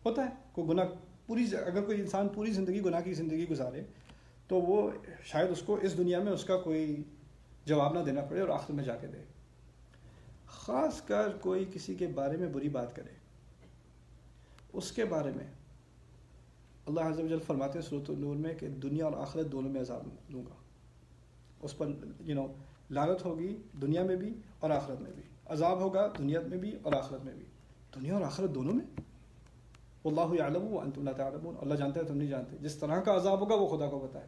ہوتا ہے کوئی گناہ اگر کوئی انسان پوری زندگی گناہ کی زندگی گزارے تو وہ شاید اس کو اس دنیا میں اس کا کوئی جواب نہ دینا پڑے اور آخرت میں جا کے دے. خاص کر کوئی کسی کے بارے میں بری بات کرے, اس کے بارے میں اللہ عز و جل فرماتے ہیں سورۃ النور میں کہ دنیا اور آخرت دونوں میں عذاب دوں گا. اس پر لعنت ہوگی دنیا میں بھی اور آخرت میں بھی. عذاب ہوگا دنیا میں بھی اور آخرت میں بھی. دنیا اور آخرت دونوں میں. واللہ یعلم وانتم لا تعلمون. اللہ جانتا ہے تم نہیں جانتے. جس طرح کا عذاب ہوگا وہ خدا کو پتہ ہے.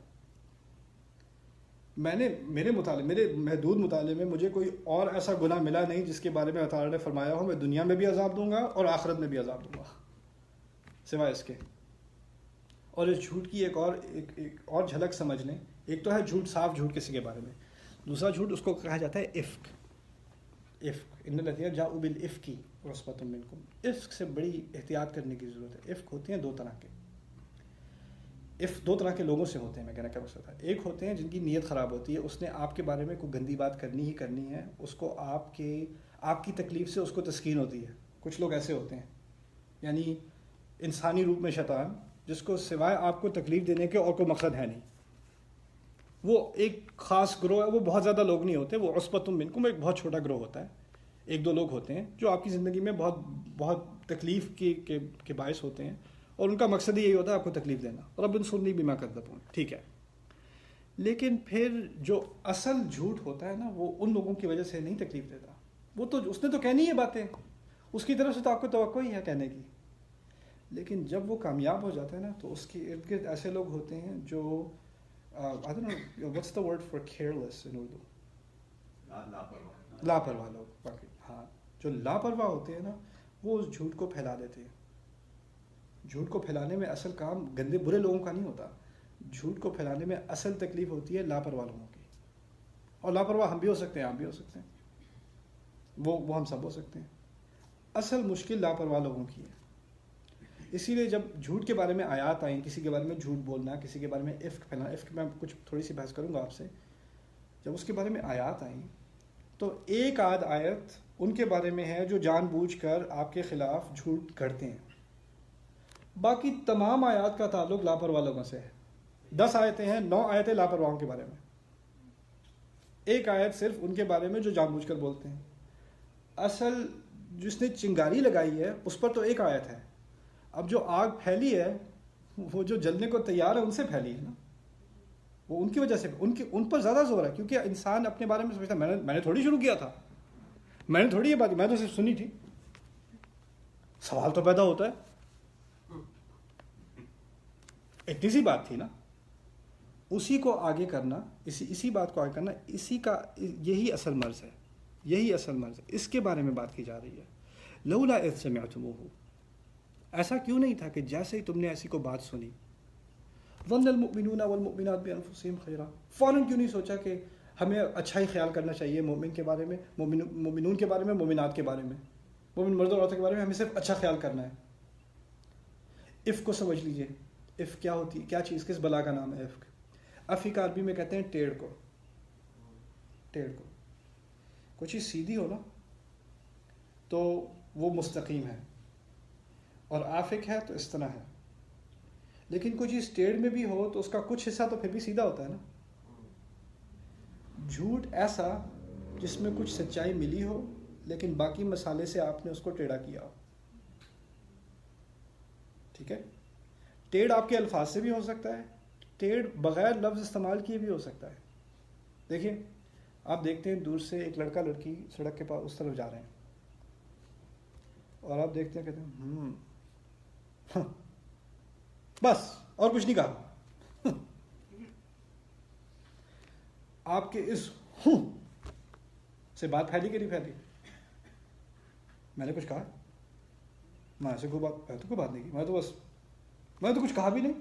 میرے محدود مطالعے میں مجھے کوئی اور ایسا گناہ ملا نہیں جس کے بارے میں اللہ تعالیٰ نے فرمایا ہو میں دنیا میں بھی عذاب دوں گا اور آخرت میں بھی عذاب دوں گا سوائے اس کے. اور اس جھوٹ کی ایک اور جھلک سمجھ لیں. ایک تو ہے جھوٹ، صاف جھوٹ کسی کے بارے میں. دوسرا جھوٹ اس کو کہا جاتا ہے عفق. ان الذین جاؤوا بالعفق عصبۃ منکم. عفق سے بڑی احتیاط کرنے کی ضرورت ہے. عفق ہوتے ہیں دو طرح کے. دو طرح کے لوگوں سے ہوتے ہیں. میں کہنا کیا مقصد ہے، ایک ہوتے ہیں جن کی نیت خراب ہوتی ہے، اس نے آپ کے بارے میں کوئی گندی بات کرنی ہی کرنی ہے، اس کو آپ کی تکلیف سے اس کو تسکین ہوتی ہے. کچھ لوگ ایسے ہوتے ہیں، یعنی انسانی روپ میں شیطان، جس کو سوائے آپ کو تکلیف دینے کے اور کوئی مقصد ہے نہیں. وہ ایک خاص گروہ ہے، وہ بہت زیادہ لوگ نہیں ہوتے. وہ عصبۃ منکم ایک بہت چھوٹا گروہ ہوتا ہے. ایک دو لوگ ہوتے ہیں جو آپ کی زندگی میں بہت بہت تکلیف کے باعث ہوتے ہیں، اور ان کا مقصد ہی یہی ہوتا ہے آپ کو تکلیف دینا. رب انصرنی بما کذبون. ٹھیک ہے. لیکن پھر جو اصل جھوٹ ہوتا ہے نا، وہ ان لوگوں کی وجہ سے نہیں تکلیف دیتا. وہ تو اس نے تو کہنی ہے باتیں، اس کی طرف سے تو آپ کو توقع ہی ہے کہنے کی. لیکن جب وہ کامیاب ہو جاتا ہے نا، تو اس کے ارد گرد ایسے لوگ ہوتے ہیں جو I don't know what's the word for careless in Urdu. لاپرواہ لوگ. باقی ہاں، جو لاپرواہ ہوتے ہیں نا، وہ اس جھوٹ کو پھیلا دیتے ہیں. جھوٹ کو پھیلانے میں اصل کام گندے برے لوگوں کا نہیں ہوتا. جھوٹ کو پھیلانے میں اصل تکلیف ہوتی ہے لاپرواہ لوگوں کی. اور لاپرواہ ہم بھی ہو سکتے ہیں، آپ بھی ہو سکتے ہیں، وہ ہم سب ہو سکتے ہیں. اصل مشکل لاپرواہ لوگوں کی ہے. اسی لیے جب جھوٹ کے بارے میں آیات آئیں، کسی کے بارے میں جھوٹ بولنا، کسی کے بارے میں عفق پھیلانا، عفق میں کچھ تھوڑی سی بحث کروں گا آپ سے. جب اس کے بارے میں آیات آئیں تو ایک آدھ آیت ان کے بارے میں ہے جو جان بوجھ کر آپ کے خلاف جھوٹ گھڑتے ہیں. باقی تمام آیات کا تعلق لاپرواہ لوگوں سے ہے. 10 آیتیں ہیں، 9 آیتیں لاپرواہوں کے بارے میں. ایک آیت صرف ان کے بارے میں جو جان بوجھ کر بولتے ہیں. اصل جس نے چنگاری لگائی ہے اس پر تو ایک آیت ہے. اب جو آگ پھیلی ہے وہ جو جلنے کو تیار ہے ان سے پھیلی ہے نا. وہ ان کی وجہ سے ان پر زیادہ زور ہے، کیونکہ انسان اپنے بارے میں سوچتا ہے میں نے تھوڑی شروع کیا تھا، میں نے تھوڑی یہ بات، میں تو صرف سنی تھی. سوال تو پیدا ہوتا ہے، اتنی سی بات تھی نا. اسی کو آگے کرنا، اسی بات کو آگے کرنا، اسی کا یہی اصل مرض ہے. یہی اصل مرض ہے. اس کے بارے میں بات کی جا رہی ہے. لولا اذ سمعتموہ، ایسا کیوں نہیں تھا کہ جیسے ہی تم نے ایسی کو بات سنی، ظن المؤمنون والمؤمنات بانفسهم خیرا، فوراً کیوں نہیں سوچا کہ ہمیں اچھا ہی خیال کرنا چاہیے مومن کے بارے میں، مومنون کے بارے میں، مومنات کے بارے میں، مومن مرد اور عورتوں کے بارے میں ہمیں صرف اچھا خیال کرنا ہے. عفق کو سمجھ لیجئے. عفق کیا ہوتی ہے، کیا چیز، کس بلا کا نام ہے عفق؟ عفق عربی میں کہتے ہیں ٹیڑھ کو. ٹیڑھ کو کوئی چیز سیدھی ہو نا تو وہ مستقیم ہے، اور آفق ہے تو اس طرح ہے. لیکن کوئی چیز ٹیڑھ میں بھی ہو تو اس کا کچھ حصہ تو پھر بھی سیدھا ہوتا ہے نا. جھوٹ ایسا جس میں کچھ سچائی ملی ہو لیکن باقی مسالے سے آپ نے اس کو ٹیڑھا کیا ہو. ٹھیک ہے. ٹیڑھ آپ کے الفاظ سے بھی ہو سکتا ہے، ٹیڑھ بغیر لفظ استعمال کیے بھی ہو سکتا ہے. دیکھیے، آپ دیکھتے ہیں دور سے ایک لڑکا لڑکی سڑک کے پاس اس طرف جا رہے ہیں، اور آپ دیکھتے ہیں کہتے ہیں بس اور کچھ نہیں کہا. آپ کے اس سے بات پھیلی کہ نہیں پھیلی؟ میں نے کچھ کہا؟ میں تو کوئی بات نہیں کی. میں تو کچھ کہا بھی نہیں،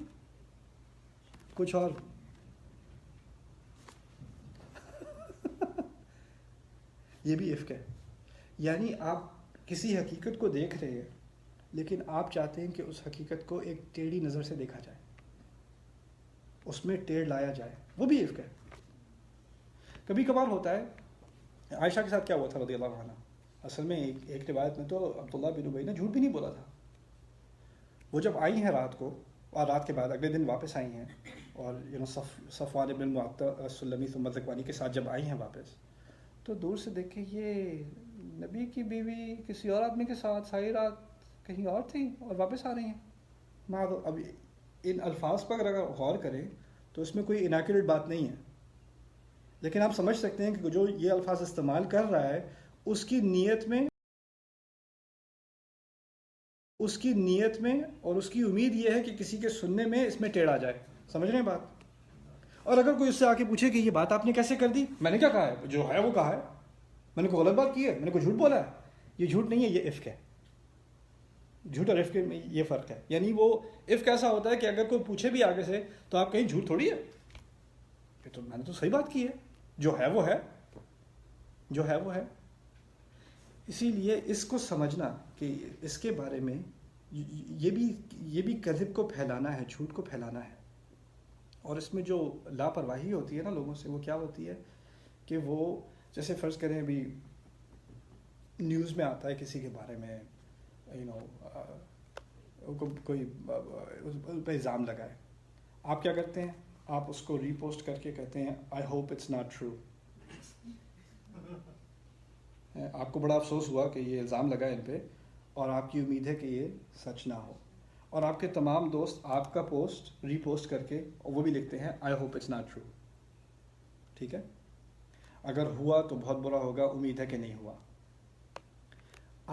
کچھ اور. یہ بھی عفق ہے. یعنی آپ کسی حقیقت کو دیکھ رہے ہیں لیکن آپ چاہتے ہیں کہ اس حقیقت کو ایک ٹیڑھی نظر سے دیکھا جائے، اس میں ٹیڑھ لایا جائے. وہ بھی عفق ہے. کبھی کبھار ہوتا ہے. عائشہ کے ساتھ کیا ہوا تھا رضی اللہ عنہ؟ اصل میں ایک روایت میں تو عبداللہ بن ابی نے جھوٹ بھی نہیں بولا تھا. وہ جب آئی ہیں رات کو، اور رات کے بعد اگلے دن واپس آئی ہیں، اور صفوان بن المعطل السلمی ثم ذکوانی کے ساتھ جب آئی ہیں واپس، تو دور سے دیکھے یہ نبی کی بیوی کسی اور آدمی کے ساتھ ساری رات کہیں اور تھی اور واپس آ رہی ہیں. اب ان الفاظ پر اگر غور کریں تو اس میں کوئی انیکوریٹ بات نہیں ہے، لیکن آپ سمجھ سکتے ہیں کہ جو یہ الفاظ استعمال کر رہا ہے اس کی نیت میں اور اس کی امید یہ ہے کہ کسی کے سننے میں اس میں ٹیڑھ آ جائے. سمجھ رہے ہیں بات؟ اور اگر کوئی اس سے آ کے پوچھے کہ یہ بات آپ نے کیسے کر دی، میں نے کیا کہا ہے، جو ہے وہ کہا ہے، میں نے کوئی غلط بات کی ہے، میں نے کوئی جھوٹ بولا ہے. یہ جھوٹ نہیں ہے، یہ افک ہے. جھوٹ اور افک میں یہ فرق ہے. یعنی وہ افک ایسا ہوتا ہے کہ اگر کوئی پوچھے بھی آگے سے تو آپ کہیں جھوٹ تھوڑی ہے، یہ تو میں نے تو صحیح بات کی ہے، جو ہے وہ ہے، جو ہے وہ ہے. اسی لیے اس کو سمجھنا کہ اس کے بارے میں یہ بھی کذب کو پھیلانا ہے، جھوٹ کو پھیلانا ہے. اور اس میں جو لاپرواہی ہوتی ہے نا لوگوں سے، وہ کیا ہوتی ہے کہ وہ جیسے فرض کریں ابھی نیوز میں آتا ہے کسی کے بارے میں کوئی اس پہ الزام لگائے، آپ کیا کرتے ہیں؟ آپ اس کو ری پوسٹ کر کے کہتے ہیں I hope it's not true. آپ کو بڑا افسوس ہوا کہ یہ الزام لگا ان پہ اور آپ کی امید ہے کہ یہ سچ نہ ہو، اور آپ کے تمام دوست آپ کا پوسٹ ری پوسٹ کر کے اور وہ بھی لکھتے ہیں I hope it's not true. ٹھیک ہے، اگر ہوا تو بہت برا ہوگا، امید ہے کہ نہیں ہوا.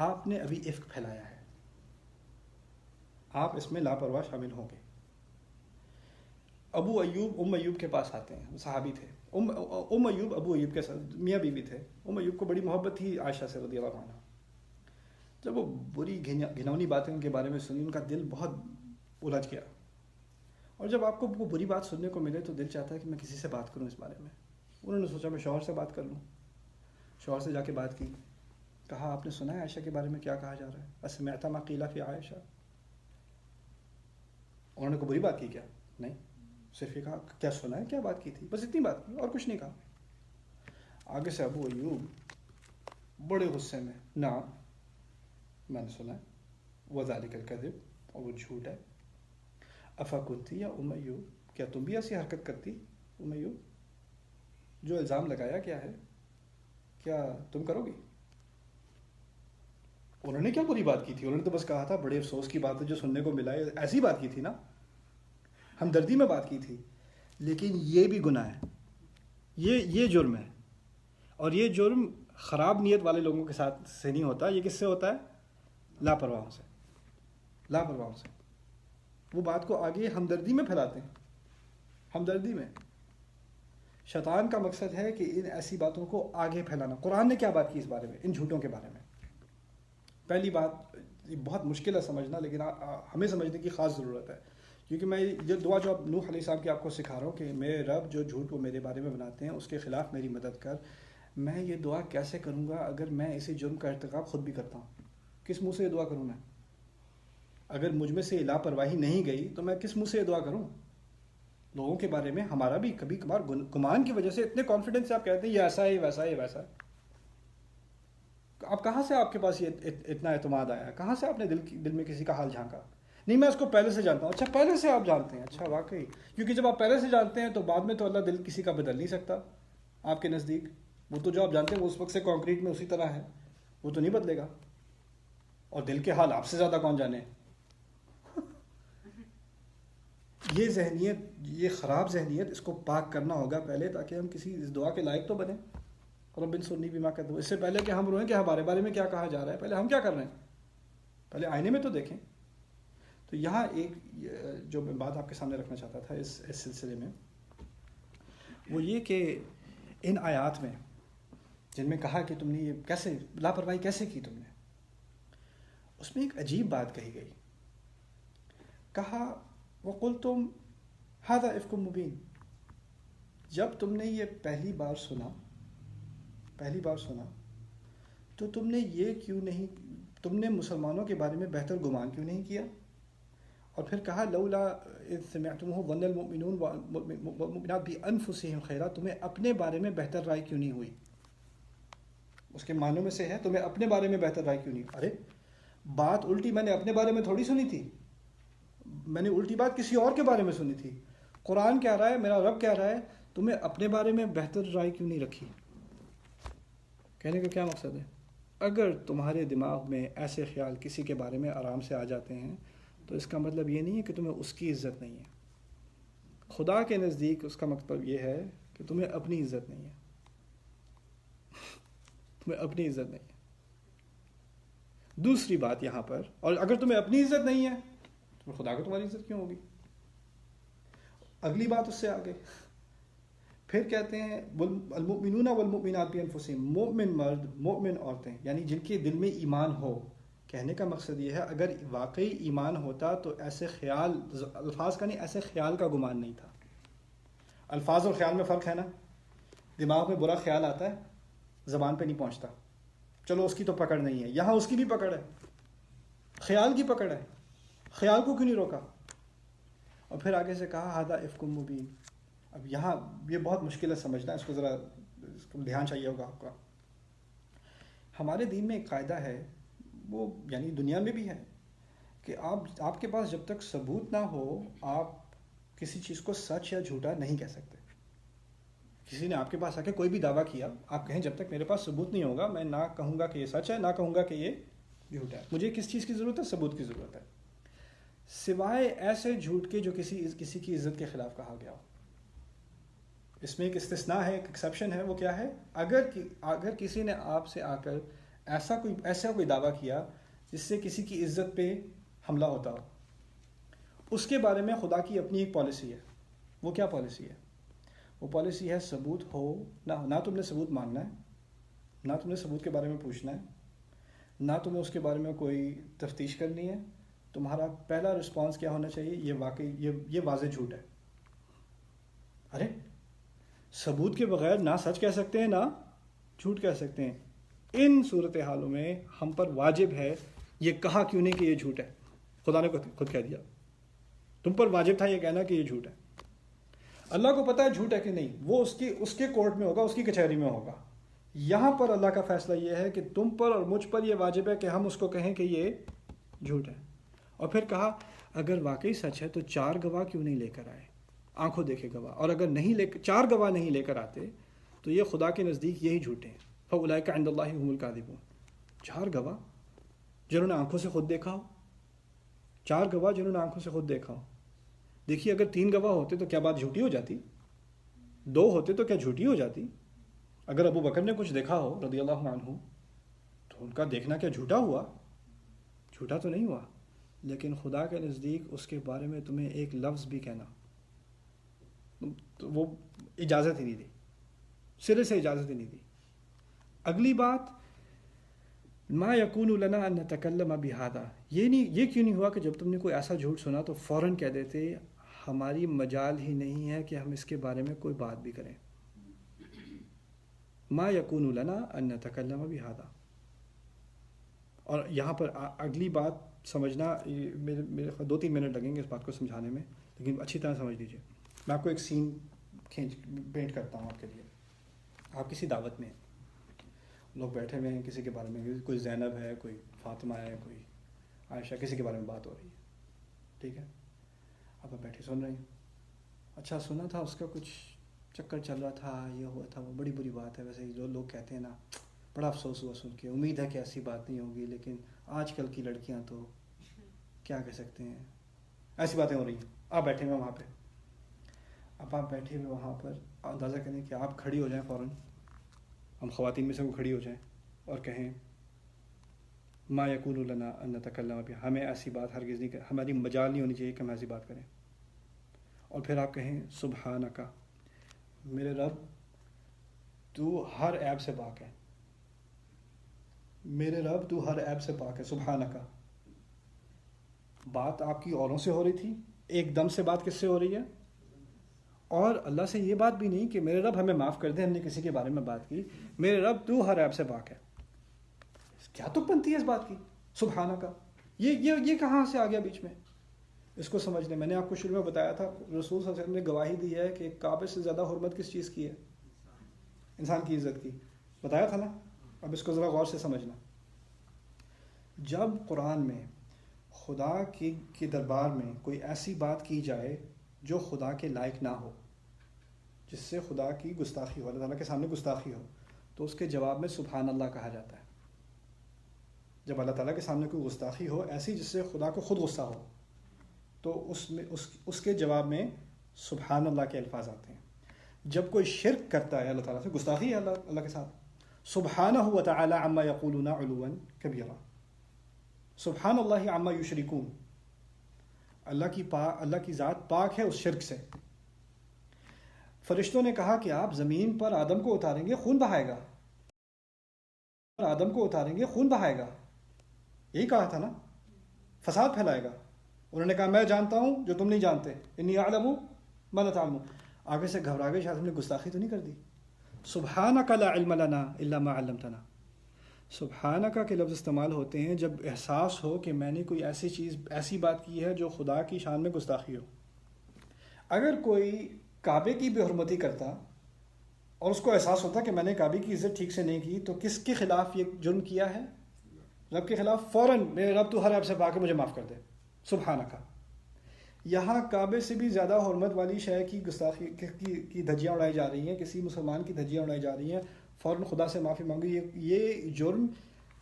آپ نے ابھی افک پھیلایا ہے، آپ اس میں لاپرواہ شامل ہوں گے. ابو ایوب کے پاس آتے ہیں، صحابی تھے. ایوب ابو ایوب کے ساتھ میاں بیوی تھے. ایوب کو بڑی محبت تھی عائشہ سے رضی اللہ عنہ. جب وہ بری گھناؤنی باتیں ان کے بارے میں سنی، ان کا دل بہت الجھ گیا. اور جب آپ کو وہ بری بات سننے کو ملے تو دل چاہتا ہے کہ میں کسی سے بات کروں اس بارے میں. انہوں نے سوچا میں شوہر سے بات کر لوں. شوہر سے جا کے بات کی، کہا آپ نے سنا ہے عائشہ کے بارے میں کیا کہا جا رہا ہے؟ اسمعت ما قیل فی عائشہ. انہوں نے کوئی بری بات کی کیا؟ نہیں، صرف یہ کہا کیا سنا ہے، کیا بات کی تھی، بس اتنی بات کی اور کچھ نہیں کہا. آگے سے ابو ایوب بڑے غصے میں، نعم میں نے سنا ہے، وذالک الکذب، اور وہ جھوٹ ہے. افکنتی یا ام ایوب، کیا تم بھی ایسی حرکت کرتی ام ایوب؟ جو الزام لگایا کیا ہے، کیا تم کرو گی؟ انہوں نے کیا بری بات کی تھی؟ انہوں نے تو بس کہا تھا بڑے افسوس کی بات ہے جو سننے کو ملا ہے، ایسی بات کی تھی نا، ہمدردی میں بات کی تھی. لیکن یہ بھی گناہ ہے، یہ جرم ہے. اور یہ جرم خراب نیت والے لوگوں کے ساتھ سے نہیں ہوتا، یہ کس سے ہوتا ہے؟ لاپرواہوں سے. لاپرواہوں سے وہ بات کو آگے ہمدردی میں پھیلاتے ہیں. ہمدردی میں شیطان کا مقصد ہے کہ ان ایسی باتوں کو آگے پھیلانا. قرآن نے کیا بات کی اس بارے میں، ان جھوٹوں کے بارے میں؟ پہلی بات، یہ بہت مشکل ہے سمجھنا، لیکن ہمیں سمجھنے کی خاص ضرورت ہے، کیونکہ میں یہ دعا جو اب نوح علیہ السلام کی آپ کو سکھا رہا ہوں کہ میرے رب جو جھوٹ وہ میرے بارے میں بناتے ہیں اس کے خلاف میری مدد کر. میں یہ دعا کیسے کروں گا اگر میں اسی جرم کا ارتکاب خود بھی کرتا ہوں؟ کس منہ سے یہ دعا کروں میں؟ اگر مجھ میں سے لاپرواہی نہیں گئی تو میں کس منہ سے یہ دعا کروں؟ لوگوں کے بارے میں ہمارا بھی کبھی کبھار گمان کی وجہ سے اتنے کانفیڈنس سے آپ کہتے ہیں یہ ایسا ہے، ویسا ہے، ویسا ہے. اب کہاں سے آپ کے پاس یہ اتنا اعتماد آیا؟ کہاں سے آپ نے دل میں کسی کا حال جھانکا؟ نہیں میں اس کو پہلے سے جانتا ہوں. اچھا پہلے سے آپ جانتے ہیں، اچھا واقعی، کیونکہ جب آپ پہلے سے جانتے ہیں تو بعد میں تو اللہ دل کسی کا بدل نہیں سکتا آپ کے نزدیک. وہ تو جو آپ جانتے ہیں وہ اس وقت سے کانکریٹ میں اسی طرح ہے، وہ تو نہیں بدلے گا. اور دل کے حال آپ سے زیادہ کون جانے. یہ ذہنیت، یہ خراب ذہنیت، اس کو پاک کرنا ہوگا پہلے، تاکہ ہم کسی اس دعا کے لائق تو بنیں. رب انصرنی بما کذبوا، اس سے پہلے کہ ہم روئیں کہ ہمارے بارے میں کیا کہا جا رہا ہے، پہلے ہم کیا کر رہے ہیں، پہلے آئینے میں تو دیکھیں. تو یہاں ایک جو میں بات آپ کے سامنے رکھنا چاہتا تھا اس سلسلے میں، وہ یہ کہ ان آیات میں جن میں کہا کہ تم نے یہ کیسے لاپرواہی کیسے کی تم نے، اس میں ایک عجیب بات کہی گئی. کہا وَقُلْتُمْ هَذَا إِفْكٌ مُبِينٌ. جب تم نے یہ پہلی بار سنا تو تم نے یہ کیوں نہیں، تم نے مسلمانوں کے بارے میں بہتر گمان کیوں نہیں کیا؟ اور پھر کہا لولا اذ سمعتموہ ظن المؤمنون والمؤمنات بانفسہم خیرا، تمہیں اپنے بارے میں بہتر رائے کیوں نہیں ہوئی؟ اس کے معنوں میں سے ہے تمہیں اپنے بارے میں بہتر رائے کیوں نہیں. ارے بات الٹی میں نے اپنے بارے میں تھوڑی سنی تھی، میں نے الٹی بات کسی اور کے بارے میں سنی تھی. قرآن کہہ رہا ہے، میرا رب کہہ رہا ہے تمہیں اپنے بارے میں بہتر رائے کیوں نہیں رکھی. کہنے کا کیا مقصد ہے؟ اگر تمہارے دماغ میں ایسے خیال کسی کے بارے میں آرام سے آ جاتے ہیں تو اس کا مطلب یہ نہیں ہے کہ تمہیں اس کی عزت نہیں ہے. خدا کے نزدیک اس کا مطلب یہ ہے کہ تمہیں اپنی عزت نہیں ہے. تمہیں اپنی عزت نہیں ہے. دوسری بات یہاں پر، اور اگر تمہیں اپنی عزت نہیں ہے تو خدا کو تمہاری عزت کیوں ہوگی؟ اگلی بات اس سے آگے پھر کہتے ہیں المؤمنون والمؤمنات بانفسہم، مومن مرد مومن عورتیں، یعنی جن کے دل میں ایمان ہو. کہنے کا مقصد یہ ہے اگر واقعی ایمان ہوتا تو ایسے خیال، الفاظ کا نہیں، ایسے خیال کا گمان نہیں تھا. الفاظ اور خیال میں فرق ہے نا. دماغ میں برا خیال آتا ہے، زبان پہ نہیں پہنچتا، چلو اس کی تو پکڑ نہیں ہے. یہاں اس کی بھی پکڑ ہے، خیال کی پکڑ ہے. خیال کو کیوں نہیں روکا؟ اور پھر آگے سے کہا ھذا افک مبین. اب یہاں یہ بہت مشکل ہے سمجھنا، اس کو ذرا دھیان چاہیے ہوگا آپ کا. ہمارے دین میں ایک قاعدہ ہے، وہ یعنی دنیا میں بھی ہے، کہ آپ کے پاس جب تک ثبوت نہ ہو آپ کسی چیز کو سچ یا جھوٹا نہیں کہہ سکتے. کسی نے آپ کے پاس آ کے کوئی بھی دعویٰ کیا، آپ کہیں جب تک میرے پاس ثبوت نہیں ہوگا میں نہ کہوں گا کہ یہ سچ ہے، نہ کہوں گا کہ یہ جھوٹا ہے. مجھے کس چیز کی ضرورت ہے؟ ثبوت کی ضرورت ہے، سوائے ایسے جھوٹ کے جو کسی کی عزت کے خلاف کہا گیا ہو. اس میں ایک استثناء ہے، ایک ایکسیپشن ہے. وہ کیا ہے؟ اگر کسی نے آپ سے آ کر ایسا کوئی دعویٰ کیا جس سے کسی کی عزت پہ حملہ ہوتا ہو، اس کے بارے میں خدا کی اپنی ایک پالیسی ہے. وہ کیا پالیسی ہے؟ وہ پالیسی ہے ثبوت ہو نہ تم نے ثبوت مانگنا ہے، نہ تم نے ثبوت کے بارے میں پوچھنا ہے، نہ تمہیں اس کے بارے میں کوئی تفتیش کرنی ہے. تمہارا پہلا رسپانس کیا ہونا چاہیے؟ یہ واضح جھوٹ ہے. ارے ثبوت کے بغیر نہ سچ کہہ سکتے ہیں نہ جھوٹ کہہ سکتے ہیں. ان صورتحالوں میں ہم پر واجب ہے یہ کہا کیوں نہیں کہ یہ جھوٹ ہے. خدا نے خود کہہ دیا، تم پر واجب تھا یہ کہنا کہ یہ جھوٹ ہے. اللہ کو پتہ ہے جھوٹ ہے کہ نہیں، وہ اس کے کورٹ میں ہوگا، اس کی کچہری میں ہوگا. یہاں پر اللہ کا فیصلہ یہ ہے کہ تم پر اور مجھ پر یہ واجب ہے کہ ہم اس کو کہیں کہ یہ جھوٹ ہے. اور پھر کہا اگر واقعی سچ ہے تو 4 گواہ کیوں نہیں لے کر آئے، آنکھوں دیکھے گواہ. اور اگر 4 گواہ نہیں لے کر آتے تو یہ خدا کے نزدیک یہی جھوٹے ہیں. فَأُولَٰئِكَ عِندَ اللَّهِ هُمُ الْكَاذِبُونَ. 4 گواہ جنہوں نے آنکھوں سے خود دیکھا ہو، 4 گواہ جنہوں نے آنکھوں سے خود دیکھا ہو. دیکھیے اگر 3 گواہ ہوتے تو کیا بات جھوٹی ہو جاتی؟ 2 ہوتے تو کیا جھوٹی ہو جاتی؟ اگر ابو بکر نے کچھ دیکھا ہو رضی اللہ عنہ تو ان کا دیکھنا کیا جھوٹا ہوا؟ جھوٹا تو نہیں ہوا. لیکن خدا کے نزدیک اس کے بارے میں تمہیں ایک لفظ بھی کہنا تو وہ اجازت ہی نہیں دی، سرے سے اجازت ہی نہیں دی. اگلی بات ما یکون لنا ان نتکلم بہذا. یہ کیوں نہیں ہوا کہ جب تم نے کوئی ایسا جھوٹ سنا تو فوراً کہہ دیتے ہماری مجال ہی نہیں ہے کہ ہم اس کے بارے میں کوئی بات بھی کریں. ما یکون لنا ان نتکلم بہذا. اور یہاں پر اگلی بات سمجھنا، میرے 2-3 منٹ لگیں گے اس بات کو سمجھانے میں، لیکن اچھی طرح سمجھ لیجیے. میں آپ کو ایک سین پینٹ کرتا ہوں آپ کے لیے. آپ کسی دعوت میں ہیں، لوگ بیٹھے ہوئے ہیں، کسی کے بارے میں کوئی زینب ہے، کوئی فاطمہ ہے، کوئی عائشہ، کسی کے بارے میں بات ہو رہی ہے. ٹھیک ہے، آپ بیٹھے سن رہے ہیں. اچھا سنا تھا اس کا کچھ چکر چل رہا تھا، یہ ہوا تھا، وہ بڑی بری بات ہے. ویسے جو لوگ کہتے ہیں نا، بڑا افسوس ہوا سن کے. امید ہے کہ ایسی بات نہیں ہوگی، لیکن آج کل کی لڑکیاں تو کیا کہہ سکتے ہیں، ایسی باتیں ہو رہی ہیں. آپ بیٹھے ہوئے وہاں پہ، اب آپ بیٹھے ہوئے وہاں پر اندازہ کریں کہ آپ کھڑی ہو جائیں فوراً، ہم خواتین میں سے وہ کھڑی ہو جائیں اور کہیں ما یکون لنا ان نتکلم بہذا، ہمیں ایسی بات ہرگز نہیں، ہماری مجال نہیں ہونی چاہیے کہ ہم ایسی بات کریں. اور پھر آپ کہیں سبحانک، میرے رب تو ہر عیب سے پاک ہے، میرے رب تو ہر عیب سے پاک ہے. سبحانک. بات آپ کی اوروں سے ہو رہی تھی، ایک دم سے بات کس سے ہو رہی ہے؟ اور اللہ سے یہ بات بھی نہیں کہ میرے رب ہمیں معاف کر دے، ہم نے کسی کے بارے میں بات کی. میرے رب تو ہر عیب سے پاک ہے. کیا تک بنتی ہے اس بات کی؟ سبحانہ کا یہ کہاں سے آ گیا بیچ میں؟ اس کو سمجھنے، میں نے آپ کو شروع میں بتایا تھا رسول صلی اللہ علیہ وسلم نے گواہی دی ہے کہ کعبے سے زیادہ حرمت کس چیز کی ہے؟ انسان کی عزت کی. بتایا تھا نا. اب اس کو ذرا غور سے سمجھنا. جب قرآن میں خدا کی دربار میں کوئی ایسی بات کی جائے جو خدا کے لائق نہ ہو، جس سے خدا کی گستاخی ہو، اللہ تعالیٰ کے سامنے گستاخی ہو، تو اس کے جواب میں سبحان اللہ کہا جاتا ہے. جب اللہ تعالیٰ کے سامنے کوئی گستاخی ہو ایسی جس سے خدا کو خود غصہ ہو، تو اس میں اس کے جواب میں سبحان اللہ کے الفاظ آتے ہیں. جب کوئی شرک کرتا ہے اللہ تعالیٰ سے، گستاخی ہے اللہ کے ساتھ، سبحانہ و تعالی عما یقولون علوا کبیرا، سبحان اللہ عما یشرکون، اللہ کی ذات پاک ہے اس شرک سے. فرشتوں نے کہا کہ آپ زمین پر آدم کو اتاریں گے، خون بہائے گا، آدم کو اتاریں گے، خون بہائے گا، یہی کہا تھا نا، فساد پھیلائے گا. انہوں نے کہا میں جانتا ہوں جو تم نہیں جانتے، انی اعلم ما لا تعلمون. آگے سے گھبرا گئے، شاید ہم نے گستاخی تو نہیں کر دی. سبحانک لا علم لنا الا ما علمتنا. سبحانک کے لفظ استعمال ہوتے ہیں جب احساس ہو کہ میں نے کوئی ایسی بات کی ہے جو خدا کی شان میں گستاخی ہو. اگر کوئی کعبے کی بے حرمتی کرتا اور اس کو احساس ہوتا کہ میں نے کعبے کی عزت ٹھیک سے نہیں کی، تو کس کے خلاف یہ جرم کیا ہے؟ رب کے خلاف. فوراً میرے رب تو ہر عیب سے پاک ہے، مجھے معاف کر دے، سبحانک. یہاں کعبے سے بھی زیادہ حرمت والی شے کی گستاخی کی دھجیاں اڑائی جا رہی ہیں، کسی مسلمان کی دھجیاں اڑائی جا رہی ہیں، فوراً خدا سے معافی مانگی. یہ جرم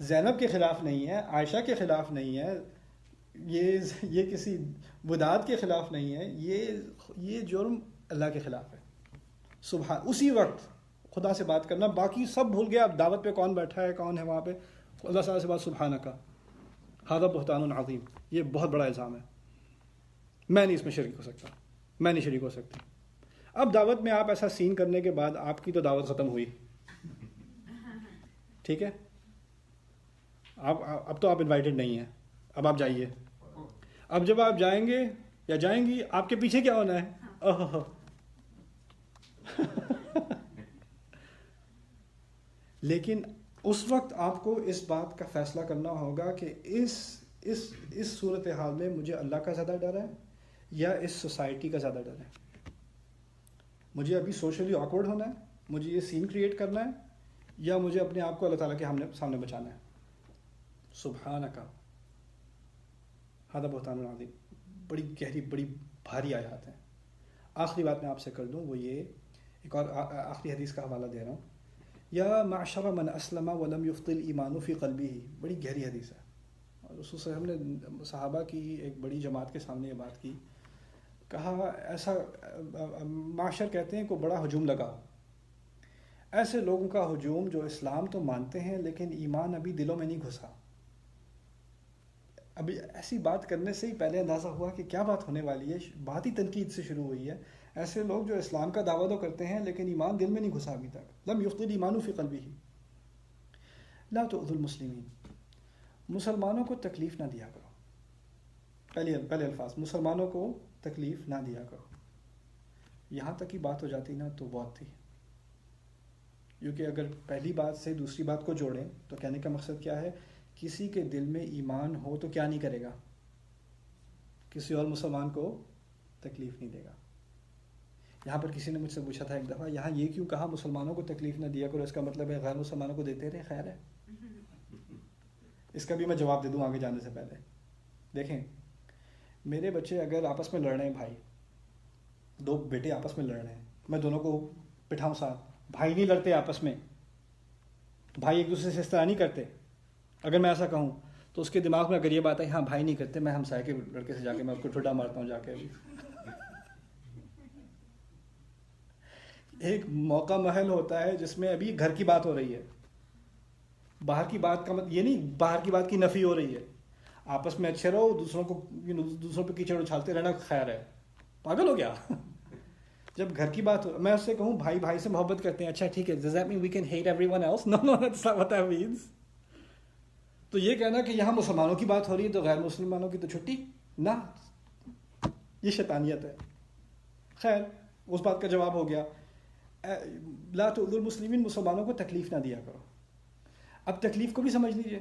زینب کے خلاف نہیں ہے، عائشہ کے خلاف نہیں ہے، یہ کسی وداد کے خلاف نہیں ہے، یہ جرم اللہ کے خلاف ہے. سبحان، اسی وقت خدا سے بات کرنا، باقی سب بھول گیا. اب دعوت پہ کون بیٹھا ہے، کون ہے وہاں پہ، اللہ تعالیٰ سے بات سبحانک ھذا بہتان عظیم، یہ بہت بڑا الزام ہے، میں نہیں اس میں شریک ہو سکتا، میں نہیں شریک ہو سکتی. اب دعوت میں آپ ایسا سین کرنے کے بعد آپ کی تو دعوت ختم ہوئی، ٹھیک ہے، اب تو آپ انوائٹڈ نہیں ہیں، اب آپ جائیے. اب جب آپ جائیں گے یا جائیں گی، آپ کے پیچھے کیا ہونا ہے؟ لیکن اس وقت آپ کو اس بات کا فیصلہ کرنا ہوگا کہ اس صورتحال میں مجھے اللہ کا زیادہ ڈر ہے یا اس سوسائٹی کا زیادہ ڈر ہے. مجھے ابھی سوشلی آکورڈ ہونا ہے، مجھے یہ سین کریٹ کرنا ہے، یا مجھے اپنے آپ کو اللہ تعالیٰ کے سامنے بچانا ہے. سبحانک ھذا بہتان عظیم، بڑی گہری، بڑی بھاری آیات ہیں. آخری بات میں آپ سے کر دوں، وہ یہ، ایک اور آخری حدیث کا حوالہ دے رہا ہوں. یا معشر من اسلم ولم یفض الایمان فی قلبہ، بڑی گہری حدیث ہے. اور رسول صلی اللہ علیہ وسلم نے صحابہ کی ایک بڑی جماعت کے سامنے یہ بات کی، کہا ایسا معاشر کہتے ہیں کوئی بڑا ہجوم لگا، ایسے لوگوں کا ہجوم جو اسلام تو مانتے ہیں لیکن ایمان ابھی دلوں میں نہیں گھسا. ابھی ایسی بات کرنے سے ہی پہلے اندازہ ہوا کہ کیا بات ہونے والی ہے. بات ہی تنقید سے شروع ہوئی ہے. ایسے لوگ جو اسلام کا دعویٰ تو کرتے ہیں لیکن ایمان دل میں نہیں گھسا ابھی تک. لم یفض الایمان فی قلبہ. لا تؤذوا المسلمین، مسلمانوں کو تکلیف نہ دیا کرو. پہلے الفاظ، مسلمانوں کو تکلیف نہ دیا کرو. یہاں تک کی بات ہو جاتی نا تو بہت تھی، کیونکہ اگر پہلی بات سے دوسری بات کو جوڑیں تو کہنے کا مقصد کیا ہے؟ کسی کے دل میں ایمان ہو تو کیا نہیں کرے گا؟ کسی اور مسلمان کو تکلیف نہیں دے گا. یہاں پر کسی نے مجھ سے پوچھا تھا ایک دفعہ، یہاں یہ کیوں کہا مسلمانوں کو تکلیف نہ دیا کرو، اس کا مطلب ہے غیر مسلمانوں کو دیتے رہے؟ خیر ہے، اس کا بھی میں جواب دے دوں آگے جانے سے پہلے. دیکھیں، میرے بچے اگر آپس میں لڑ رہے ہیں، بھائی دو بیٹے آپس میں لڑ رہے ہیں، میں دونوں کو بٹھاؤں ساتھ. بھائی نہیں لڑتے آپس میں، بھائی ایک دوسرے سے اس طرح نہیں کرتے. اگر میں ایسا کہوں تو اس کے دماغ میں اگر یہ بات ہے ہاں بھائی نہیں کرتے، میں ہمسائے کے لڑکے سے جا کے میں اس کو ٹھڈا مارتا ہوں جا کے. ابھی ایک موقع محل ہوتا ہے جس میں ابھی گھر کی بات ہو رہی ہے، باہر کی بات کا مطلب یہ نہیں باہر کی بات کی نفی ہو رہی ہے. آپس میں اچھے رہو، دوسروں پہ کیچڑ اچھالتے رہنا خیر ہے. پاگل ہو گیا؟ جب گھر کی بات ہو، میں اس سے کہوں بھائی بھائی سے محبت کرتے ہیں، اچھا ٹھیک ہے، does that mean we can hate everyone else? No, that's not what that means. تو یہ کہنا کہ یہاں مسلمانوں کی بات ہو رہی ہے تو غیر مسلمانوں کی تو چھٹی نہ، یہ شیطانیت ہے. خیر، اس بات کا جواب ہو گیا. لا تؤذوا المسلمین، مسلمانوں کو تکلیف نہ دیا کرو. اب تکلیف کو بھی سمجھ لیجئے.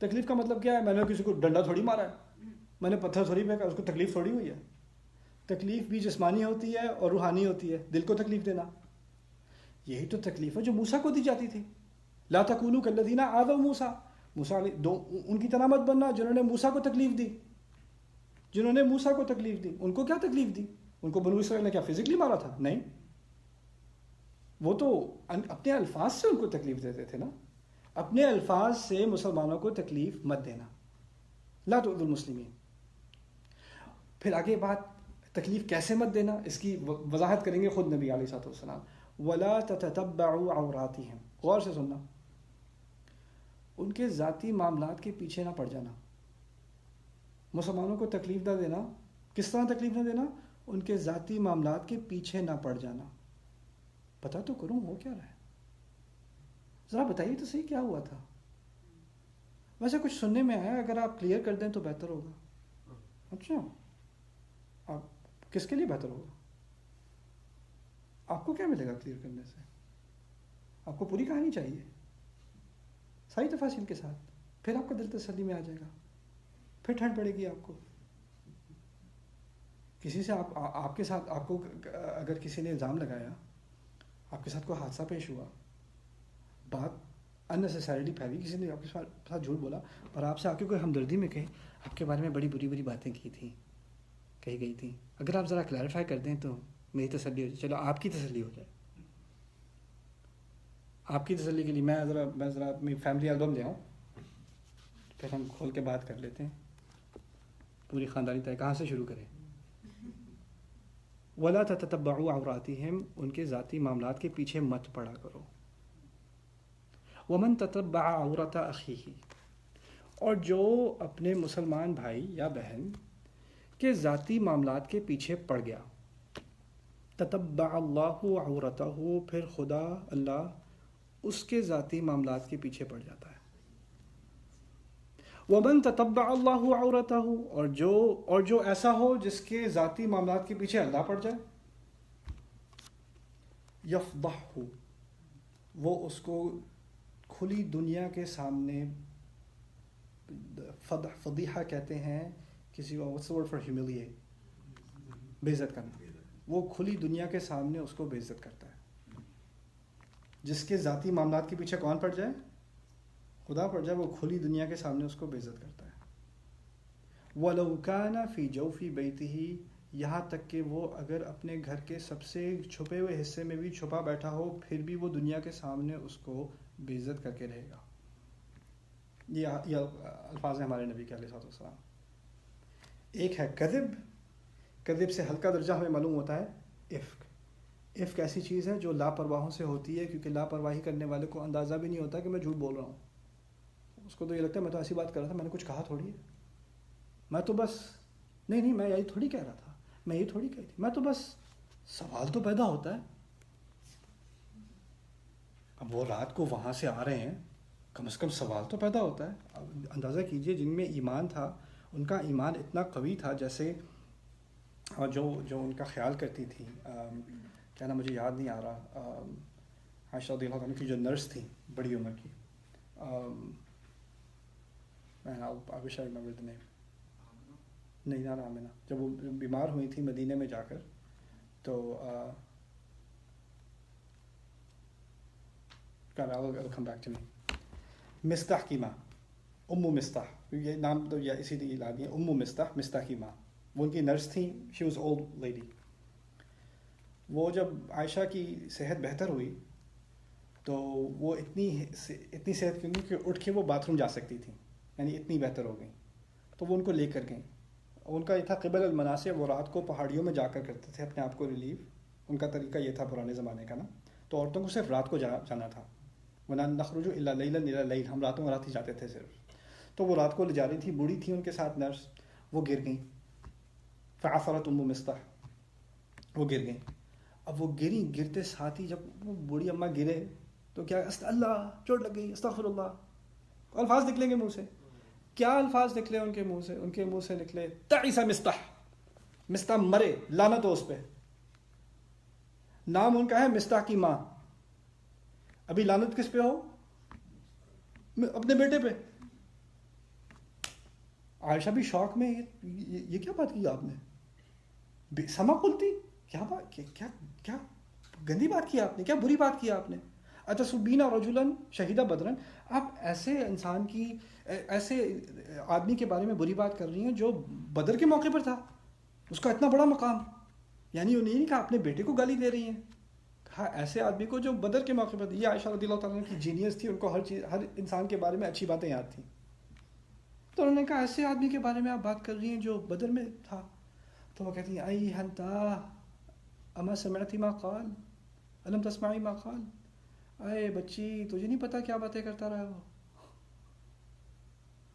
تکلیف کا مطلب کیا ہے؟ میں نے کسی کو ڈنڈا تھوڑی مارا ہے، میں نے پتھر تھوڑی پھینکا، اس کو تکلیف تھوڑی ہوئی ہے. تکلیف بھی جسمانی ہوتی ہے اور روحانی ہوتی ہے. دل کو تکلیف دینا، یہی تو تکلیف ہے جو موسیٰ کو دی جاتی تھی. لا تکونوا کالذین آذوا موسیٰ، ان کی طرح مت بننا جنہوں نے موسیٰ کو تکلیف دی. جنہوں نے موسیٰ کو تکلیف دی، ان کو کیا تکلیف دی؟ ان کو بنو اسرائیل نے کیا فزیکلی مارا تھا؟ نہیں، وہ تو اپنے الفاظ سے ان کو تکلیف دیتے تھے نا. اپنے الفاظ سے مسلمانوں کو تکلیف مت دینا. لا تؤذوا المسلمین. پھر آگے بات تکلیف کیسے مت دینا، اس کی وضاحت کریں گے خود نبی علیہ الصلوۃ والسلام. وَلَا تَتَتَبَّعُوا عَوْرَاتِهِمْ، غور سے سننا، ان کے ذاتی معاملات کے پیچھے نہ پڑ جانا. مسلمانوں کو تکلیف نہ دینا. کس طرح تکلیف نہ دینا؟ ان کے ذاتی معاملات کے پیچھے نہ پڑ جانا. پتہ تو کروں ہو کیا رہا ہے، ذرا بتائیے تو صحیح کیا ہوا تھا. ویسے کچھ سننے میں آیا، اگر آپ کلیئر کر دیں تو بہتر ہوگا. اچھا، آپ کس کے لیے بہتر ہوگا؟ آپ کو کیا ملے گا کلیئر کرنے سے؟ آپ کو پوری کہانی چاہیے صحیح تفاصیل کے ساتھ، پھر آپ کا دل تسلی میں آ جائے گا، پھر ٹھنڈ پڑے گی آپ کو. کسی سے آپ کے ساتھ، آپ کو اگر کسی نے الزام لگایا، آپ کے ساتھ کوئی حادثہ پیش ہوا، بات اننیسیسریلی پھیلی، کسی نے آپ کے ساتھ جھوٹ بولا اور آپ سے آ کے کوئی ہمدردی میں کہے آپ کے بارے میں بڑی بری بری باتیں کہی گئی تھیں، اگر آپ ذرا کلیریفائی کر دیں تو میری تسلی ہو جائے. چلو آپ کی تسلی ہو جائے. آپ کی تسلی کے لیے میں ذرا اپنی فیملی البم لے آؤں، پھر ہم کھول کے بات کر لیتے ہیں پوری خاندانی طے. کہاں سے شروع کریں؟ وَلَا تَتَتَبَّعُوا عَوْرَاتِهِمْ، ان کے ذاتی معاملات کے پیچھے مت پڑا کرو. وَمَن تَتَبَّعَ عَوْرَةَ أَخِيهِ، اور جو اپنے مسلمان بھائی یا بہن کے ذاتی معاملات کے پیچھے پڑ گیا، تتبع اللہ عورتہ، پھر خدا اللہ اس کے ذاتی معاملات کے پیچھے پڑ جاتا ہے. ومن تتبع اللہ عورتہ، اور جو ایسا ہو جس کے ذاتی معاملات کے پیچھے اللہ پڑ جائے، یفضحہ، وہ اس کو کھلی دنیا کے سامنے، فضیحہ کہتے ہیں کسی کو، what's the word for humiliate، بے عزت کرنا. وہ کھلی دنیا کے سامنے اس کو بے عزت کرتا ہے. جس کے ذاتی معاملات کے پیچھے کون پڑ جائے؟ خدا پڑ جائے، وہ کھلی دنیا کے سامنے اس کو بے عزت کرتا ہے. وَلَوْ كَانَ فِي جَوْفِ بَيْتِهِ، یہاں تک کہ وہ اگر اپنے گھر کے سب سے چھپے ہوئے حصے میں بھی چھپا بیٹھا ہو، پھر بھی وہ دنیا کے سامنے اس کو بے عزت کر کے رہے گا. یہ الفاظ ہیں ہمارے نبی کے علیہ الصلوۃ والسلام. ایک ہے کذب سے ہلکا درجہ ہمیں معلوم ہوتا ہے عفق. عفق ایسی چیز ہے جو لاپرواہوں سے ہوتی ہے، کیونکہ لاپرواہی کرنے والے کو اندازہ بھی نہیں ہوتا کہ میں جھوٹ بول رہا ہوں. اس کو تو یہ لگتا ہے میں تو ایسی بات کر رہا تھا، میں نے کچھ کہا تھوڑی ہے، میں تو بس نہیں میں یہی تھوڑی کہہ رہا تھا، میں یہ تھوڑی کہی تھی، میں تو بس، سوال تو پیدا ہوتا ہے. اب وہ رات کو وہاں سے آ رہے ہیں، کم از کم سوال تو پیدا ہوتا ہے. اب اندازہ کیجئے جن میں ایمان تھا، ان کا ایمان اتنا قوی تھا، جیسے اور جو ان کا خیال کرتی تھی، کیا نام مجھے یاد نہیں آ رہا، عائشہ رضی اللہ عنہ کی جو نرس تھی بڑی عمر کی، نہیں نہ آمنہ، جب وہ بیمار ہوئی تھی مدینے میں جا کر، تو come back to me. مستح کی ماں، ام مستح، یہ نام تو یا اسی لیے لا دیا، ام مستح کی ماں، وہ ان کی نرس تھیں. She was old lady. وہ جب عائشہ کی صحت بہتر ہوئی تو وہ اتنی صحت کی کہ اٹھ کے وہ باتھ روم جا سکتی تھیں، یعنی اتنی بہتر ہو گئیں. تو وہ ان کو لے کر گئیں. ان کا یہ تھا قبل المناصب، وہ رات کو پہاڑیوں میں جا کر کرتے تھے اپنے آپ کو ریلیف. ان کا طریقہ یہ تھا پرانے زمانے کا نا. تو عورتوں کو صرف رات کو جانا تھا. وَلَا نَخْرُجُ إِلَّا لَيْلًا إِلَى اللَّيْلِ، ہم راتوں رات ہی جاتے تھے صرف. تو وہ رات کو لے جا رہی تھی، بوڑھی تھی ان کے ساتھ نرس، وہ گر گئیں. فَعَثَرَتْ أُمُّ مِسْطَحَ، وہ گر گئیں. اب وہ گرتے ساتھ ہی جب وہ بوڑھی اماں گرے تو کیا، اللہ چوٹ لگ گئی، استغفر اللہ، الفاظ نکلیں گے منہ سے. کیا الفاظ نکلے ان کے منہ سے؟ ان کے منہ سے نکلے تعیس مستح، مستح مرے، لعنت ہو اس پہ. نام ان کا ہے مستح کی ماں. ابھی لعنت کس پہ ہو؟ اپنے بیٹے پہ. عائشہ بھی شوق میں، یہ کیا بات کی آپ نے؟ سما قلتی، کیا بات، کیا گندی بات کی آپ نے، کیا بری بات کی آپ نے. اتسبین رجلا شہید بدرن، آپ ایسے انسان کی، ایسے آدمی کے بارے میں بری بات کر رہی ہیں جو بدر کے موقع پر تھا، اس کا اتنا بڑا مقام. یعنی انہیں نہیں کہا اپنے بیٹے کو گالی دے رہی ہیں، کہا ایسے آدمی کو جو بدر کے موقع پر تھا. یہ عائشہ رضی اللہ تعالیٰ کی جینیس تھی، ان کو ہر انسان کے بارے میں اچھی باتیں یاد تھیں. تو انہوں نے کہا ایسے آدمی کے بارے میں آپ بات کر رہی ہیں جو بدر میں تھا. تو وہ کہتی ہیں ای ہنتا اما سمعتی ما قال الم تسمعی ما قال، اے بچی تجھے نہیں پتا کیا باتیں کرتا رہا وہ.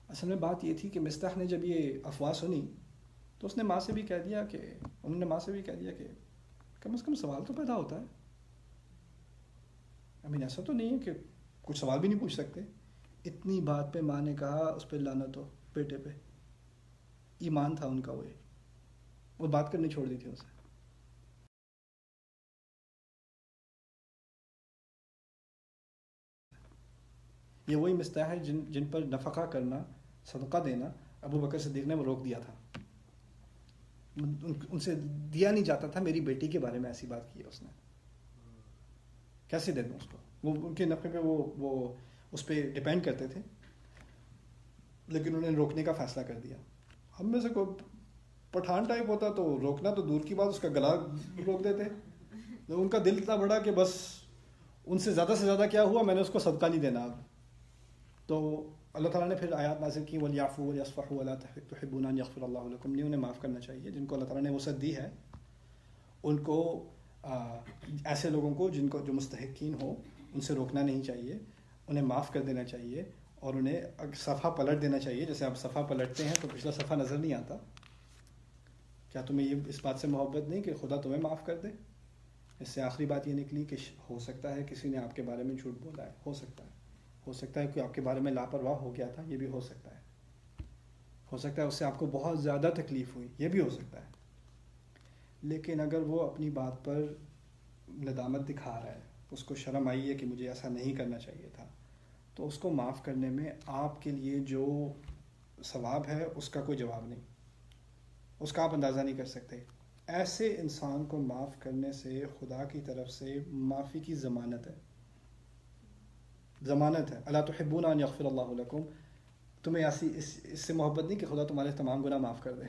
اصل میں بات یہ تھی کہ مستح نے جب یہ افواہ سنی تو اس نے ماں سے بھی کہہ دیا کہ انہوں نے ماں سے بھی کہہ دیا کہ کم از کم سوال تو پیدا ہوتا ہے. ایسا تو نہیں ہے کہ کچھ سوال بھی نہیں پوچھ سکتے. اتنی بات پہ ماں نے کہا اس پہ لعنت ہو بیٹے پہ. ایمان تھا ان کا وہ بات کرنی چھوڑ دی تھی اسے. یہ وہی مستح ہے جن پر نفقہ کرنا، صدقہ دینا ابو بکر صدیق نے وہ روک دیا تھا. ان سے دیا نہیں جاتا تھا. میری بیٹی کے بارے میں ایسی بات کی ہے اس نے، کیسے دے دوں اس کو. وہ ان کے نفع پہ وہ اس پہ ڈپینڈ کرتے تھے، لیکن انہوں نے روکنے کا فیصلہ کر دیا. ہم میں سے کوئی پٹھان ٹائپ ہوتا تو روکنا تو دور کی بات، اس کا گلا روک دیتے. ان کا دل اتنا بڑا کہ بس ان سے زیادہ کیا ہوا میں نے اس کو صدقہ نہیں دینا اب. تو اللہ تعالیٰ نے پھر آیات نازل کی وَلْيَعْفُوا وَلْيَصْفَحُوا وَلَا تُحِبُّونَ أَن يَغْفِرَ اللَّهُ لَكُمْ. نہیں، انہیں معاف کرنا چاہیے. جن کو اللہ تعالیٰ نے وسعت دی ہے ان کو ایسے لوگوں کو جن کو جو مستحقین ہو ان سے روکنا نہیں چاہیے، انہیں معاف کر دینا چاہیے اور انہیں صفحہ پلٹ دینا چاہیے. جیسے آپ صفحہ پلٹتے ہیں تو پچھلا صفحہ نظر نہیں آتا. کیا تمہیں یہ اس بات سے محبت نہیں کہ خدا تمہیں معاف کر دے؟ اس سے آخری بات یہ نکلی کہ ہو سکتا ہے کسی نے آپ کے بارے میں جھوٹ بولا ہے، ہو سکتا ہے کہ آپ کے بارے میں لاپرواہ ہو گیا تھا، یہ بھی ہو سکتا ہے اس سے آپ کو بہت زیادہ تکلیف ہوئی، یہ بھی ہو سکتا ہے. لیکن اگر وہ اپنی بات پر ندامت دکھا رہا ہے، اس کو شرم آئی ہے کہ مجھے ایسا نہیں کرنا چاہیے تھا، تو اس کو معاف کرنے میں آپ کے لیے جو ثواب ہے اس کا کوئی جواب نہیں، اس کا آپ اندازہ نہیں کر سکتے. ایسے انسان کو معاف کرنے سے خدا کی طرف سے معافی کی ضمانت ہے. الا تحبون ان یغفر اللہ لکم. تمہیں ایسی اس سے محبت نہیں کہ خدا تمہارے تمام گناہ معاف کر دے،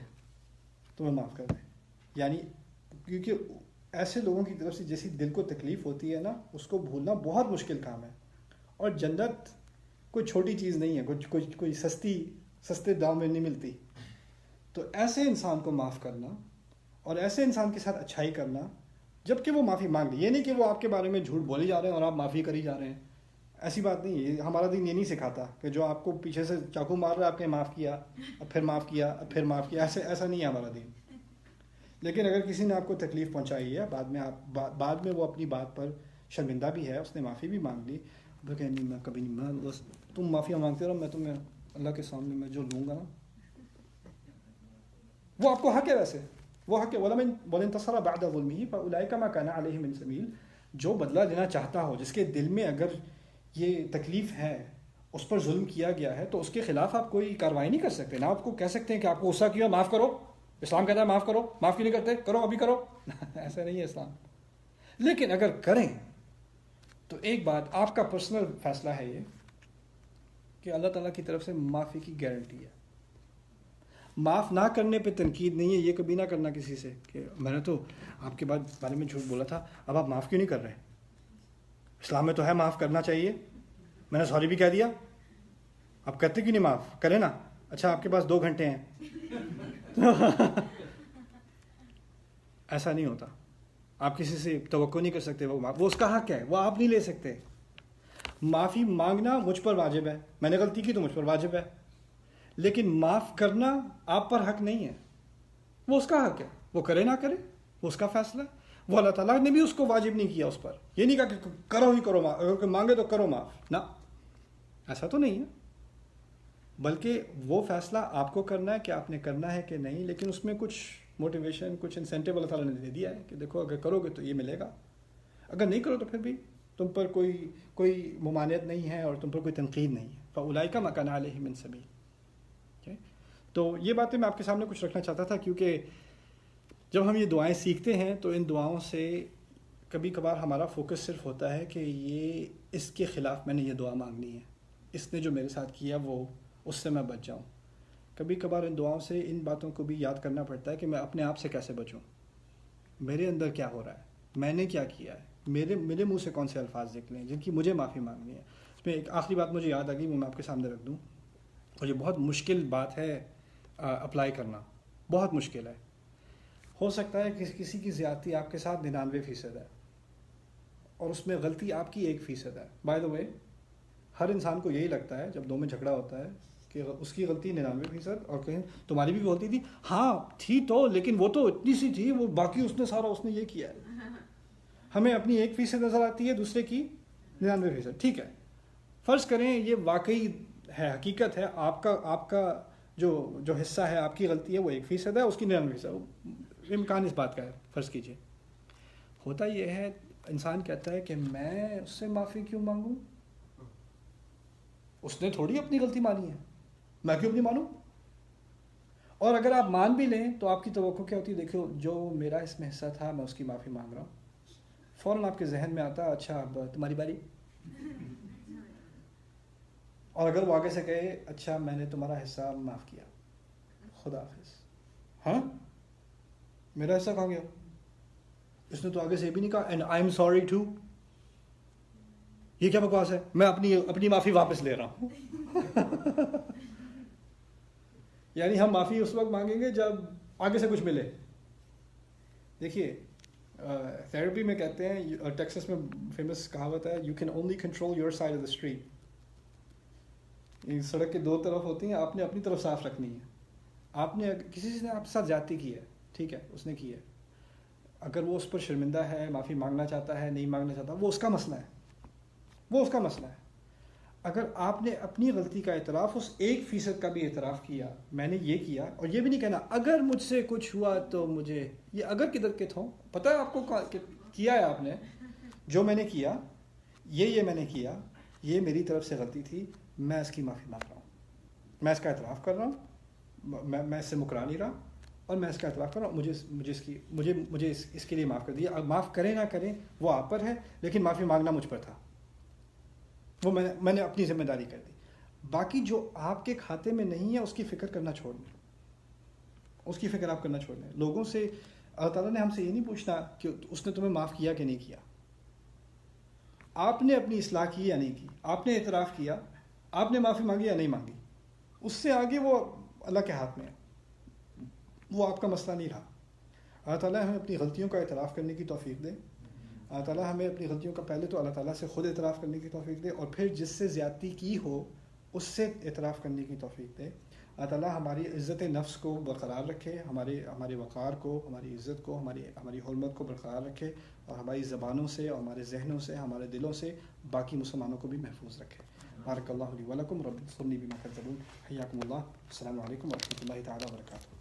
تمہیں معاف کر دے. یعنی کیونکہ ایسے لوگوں کی طرف سے جیسی دل کو تکلیف ہوتی ہے نا، اس کو بھولنا بہت مشکل کام ہے. اور جنت کوئی چھوٹی چیز نہیں ہے، کوئی سستے دام میں نہیں ملتی. تو ایسے انسان کو معاف کرنا اور ایسے انسان کے ساتھ اچھائی کرنا جب کہ وہ معافی مانگ لے. یہ نہیں کہ وہ آپ کے بارے میں جھوٹ بولے جا رہے ہیں اور آپ معافی کری جا رہے ہیں. ایسی بات نہیں ہے. ہمارا دین یہ نہیں سکھاتا کہ جو آپ کو پیچھے سے چاقو مار رہا ہے آپ نے معاف کیا، اب پھر معاف کیا، اب پھر معاف کیا. ایسا نہیں ہے ہمارا دین. لیکن اگر کسی نے آپ کو تکلیف پہنچائی ہے، بعد میں وہ اپنی بات پر شرمندہ بھی ہے، اس نے معافی بھی مانگ لی، وہ کہ نہیں میں کبھی نہیں، بس تم معافیاں مانگتے رہو، میں تمہیں اللہ کے سامنے میں جو لوں گا نا وہ آپ کو حق ہے. ویسے وہ حق ہے. وَلَمَنْ انْتَصَرَ بَعْدَ ظُلْمِهِ فَأُولَٰئِكَ مَا كَانَ عَلَيْهِم مِّن سَبِيلٍ. جو بدلہ لینا چاہتا ہو، جس کے دل میں اگر یہ تکلیف ہے، اس پر ظلم کیا گیا ہے، تو اس کے خلاف آپ کوئی کارروائی نہیں کر سکتے. نہ آپ کو کہہ سکتے ہیں کہ آپ کو غصہ کیا معاف کرو، اسلام کہتا ہے معاف کرو، معاف کیوں نہیں کرتے، کرو ابھی کرو. ایسا نہیں ہے اسلام. لیکن اگر کریں تو ایک بات آپ کا پرسنل فیصلہ ہے یہ کہ اللہ تعالیٰ کی طرف سے معافی کی گارنٹی ہے. معاف نہ کرنے پہ تنقید نہیں ہے. یہ کبھی نہ کرنا کسی سے کہ میں نے تو آپ کے بارے میں جھوٹ بولا تھا، اب آپ معاف کیوں نہیں کر رہے. اسلام میں تو ہے معاف کرنا چاہیے، میں نے سوری بھی کہہ دیا، آپ کرتے کیوں نہیں معاف کریں نا. اچھا آپ کے پاس 2 گھنٹے ہیں. ایسا نہیں ہوتا. آپ کسی سے توقع نہیں کر سکتے وہ معاف، وہ اس کا حق ہے، وہ آپ نہیں لے سکتے. معافی مانگنا مجھ پر واجب ہے، میں نے غلطی کی تو مجھ پر واجب ہے. لیکن معاف کرنا آپ پر حق نہیں ہے، وہ اس کا حق ہے. وہ کرے نہ کرے وہ اس کا فیصلہ ہے. وہ اللہ تعالیٰ نے بھی اس کو واجب نہیں کیا اس پر. یہ نہیں کہا کہ کرو ہی کرو معاف، اگر کوئی مانگے تو کرو معاف، نہ ایسا تو نہیں ہے. بلکہ وہ فیصلہ آپ کو کرنا ہے کہ آپ نے کرنا ہے کہ نہیں. لیکن اس میں کچھ موٹیویشن، کچھ انسینٹیو اللہ تعالیٰ نے دے دیا ہے کہ دیکھو اگر کرو گے تو یہ ملے گا، اگر نہیں کرو تو پھر بھی تم پر کوئی ممانعت نہیں ہے اور تم پر کوئی تنقید نہیں ہے. فَأُولَٰئِكَ مَا كَانَ عَلَيْهِم مِّن سَبِيلٍ. تو یہ باتیں میں آپ کے سامنے کچھ رکھنا چاہتا تھا، کیونکہ جب ہم یہ دعائیں سیکھتے ہیں تو ان دعاؤں سے کبھی کبھار ہمارا فوکس صرف ہوتا ہے کہ یہ اس کے خلاف میں نے یہ دعا مانگنی ہے، اس نے جو میرے ساتھ کیا وہ اس سے میں بچ جاؤں. کبھی کبھار ان دعاؤں سے ان باتوں کو بھی یاد کرنا پڑتا ہے کہ میں اپنے آپ سے کیسے بچوں، میرے اندر کیا ہو رہا ہے، میں نے کیا کیا ہے، میرے منہ سے کون سے الفاظ نکلے ہیں جن کی مجھے معافی مانگنی ہے. اس میں ایک آخری بات مجھے یاد آ گئی، وہ میں آپ کے سامنے رکھ دوں. اور یہ بہت مشکل بات ہے اپلائی کرنا، بہت مشکل ہے. ہو سکتا ہے کہ کسی کی زیادتی آپ کے ساتھ 99% ہے اور اس میں غلطی آپ کی 1% ہے. بائی دا وے ہر انسان کو یہی لگتا ہے جب دو میں جھگڑا ہوتا ہے کہ اس کی غلطی 99% اور کہیں تمہاری بھی غلطی تھی. ہاں تھی تو، لیکن وہ تو اتنی سی تھی، وہ باقی اس نے یہ کیا ہے. ہمیں اپنی 1% نظر آتی ہے، دوسرے کی 99%. ٹھیک ہے، فرض کریں یہ واقعی ہے، حقیقت ہے، آپ کا جو حصہ ہے، آپ کی غلطی ہے وہ 1% ہے، اس کی 99%. امکان اس بات کا ہے، فرض کیجئے. ہوتا یہ ہے انسان کہتا ہے کہ میں اس سے معافی کیوں مانگوں، اس نے تھوڑی اپنی غلطی مانی ہے، میں کیوں اپنی مانوں. اور اگر آپ مان بھی لیں تو آپ کی توقع کیا ہوتی ہے؟ دیکھو جو میرا اس میں حصہ تھا میں اس کی معافی مانگ رہا ہوں. فوراً آپ کے ذہن میں آتا اچھا اب تمہاری باری. اور اگر وہ آگے سے کہے اچھا میں نے تمہارا حصہ معاف کیا، خدا حافظ. ہاں میرا حصہ کہاں گیا؟ اس نے تو آگے سے یہ بھی نہیں کہا and I am sorry too. یہ کیا بکواس ہے؟ میں اپنی معافی واپس لے رہا ہوں. یعنی ہم معافی اس وقت مانگیں گے جب آگے سے کچھ ملے. دیکھیے تھراپی میں کہتے ہیں، ٹیکسس میں فیمس کہاوت ہے، you can only control your side of the street. سڑک کے 2 طرف ہوتی ہیں، آپ نے اپنی طرف صاف رکھنی ہے. آپ نے کسی سے آپ کے ساتھ زیادتی کی ہے، ٹھیک ہے، اس نے کی ہے، اگر وہ اس پر شرمندہ ہے، معافی مانگنا چاہتا ہے، نہیں مانگنا چاہتا، وہ اس کا مسئلہ ہے، وہ اس کا مسئلہ ہے. اگر آپ نے اپنی غلطی کا اعتراف، اس 1% کا بھی اعتراف کیا، میں نے یہ کیا، اور یہ بھی نہیں کہنا اگر مجھ سے کچھ ہوا تو مجھے، یہ اگر کدھر کے تھوں، پتہ ہے آپ کو کیا ہے آپ نے، جو میں نے کیا، یہ میں نے کیا، یہ میری طرف سے غلطی تھی، میں اس کی معافی مانگ رہا ہوں، میں اس کا اعتراف کر رہا ہوں، میں اس سے مکرا نہیں رہا، اور میں اس کا اعتراف کر رہا ہوں. مجھے اس کے لیے معاف کر دیا. اب معاف کریں نہ کریں وہ آپ پر ہے، لیکن معافی مانگنا مجھ پر تھا، وہ میں نے اپنی ذمہ داری کر دی. باقی جو آپ کے کھاتے میں نہیں ہے اس کی فکر کرنا چھوڑ دیں، اس کی فکر آپ کرنا چھوڑ دیں. لوگوں سے اللہ تعالیٰ نے ہم سے یہ نہیں پوچھنا کہ اس نے تمہیں معاف کیا کہ نہیں کیا. آپ نے اپنی اصلاح کی یا نہیں کی، آپ نے اعتراف کیا، آپ نے معافی مانگی یا نہیں مانگی، اس سے آگے وہ اللہ کے ہاتھ میں ہے، وہ آپ کا مسئلہ نہیں رہا. اللہ تعالیٰ ہمیں اپنی غلطیوں کا اعتراف کرنے کی توفیق دے. اللہ تعالیٰ ہمیں اپنی غلطیوں کا پہلے تو اللہ تعالیٰ سے خود اعتراف کرنے کی توفیق دے، اور پھر جس سے زیادتی کی ہو اس سے اعتراف کرنے کی توفیق دے. اللہ تعالیٰ ہماری عزت نفس کو برقرار رکھے، ہمارے وقار کو، ہماری عزت کو، ہماری حرمت کو برقرار رکھے، اور ہماری زبانوں سے اور ہمارے ذہنوں سے، ہمارے دلوں سے باقی مسلمانوں کو بھی محفوظ رکھے. بارک اللہ لی ولکم، رب اغفر لی بما کذبون. حیاکم اللہ. السلام علیکم ورحمۃ اللہ تعالیٰ وبرکاتہ.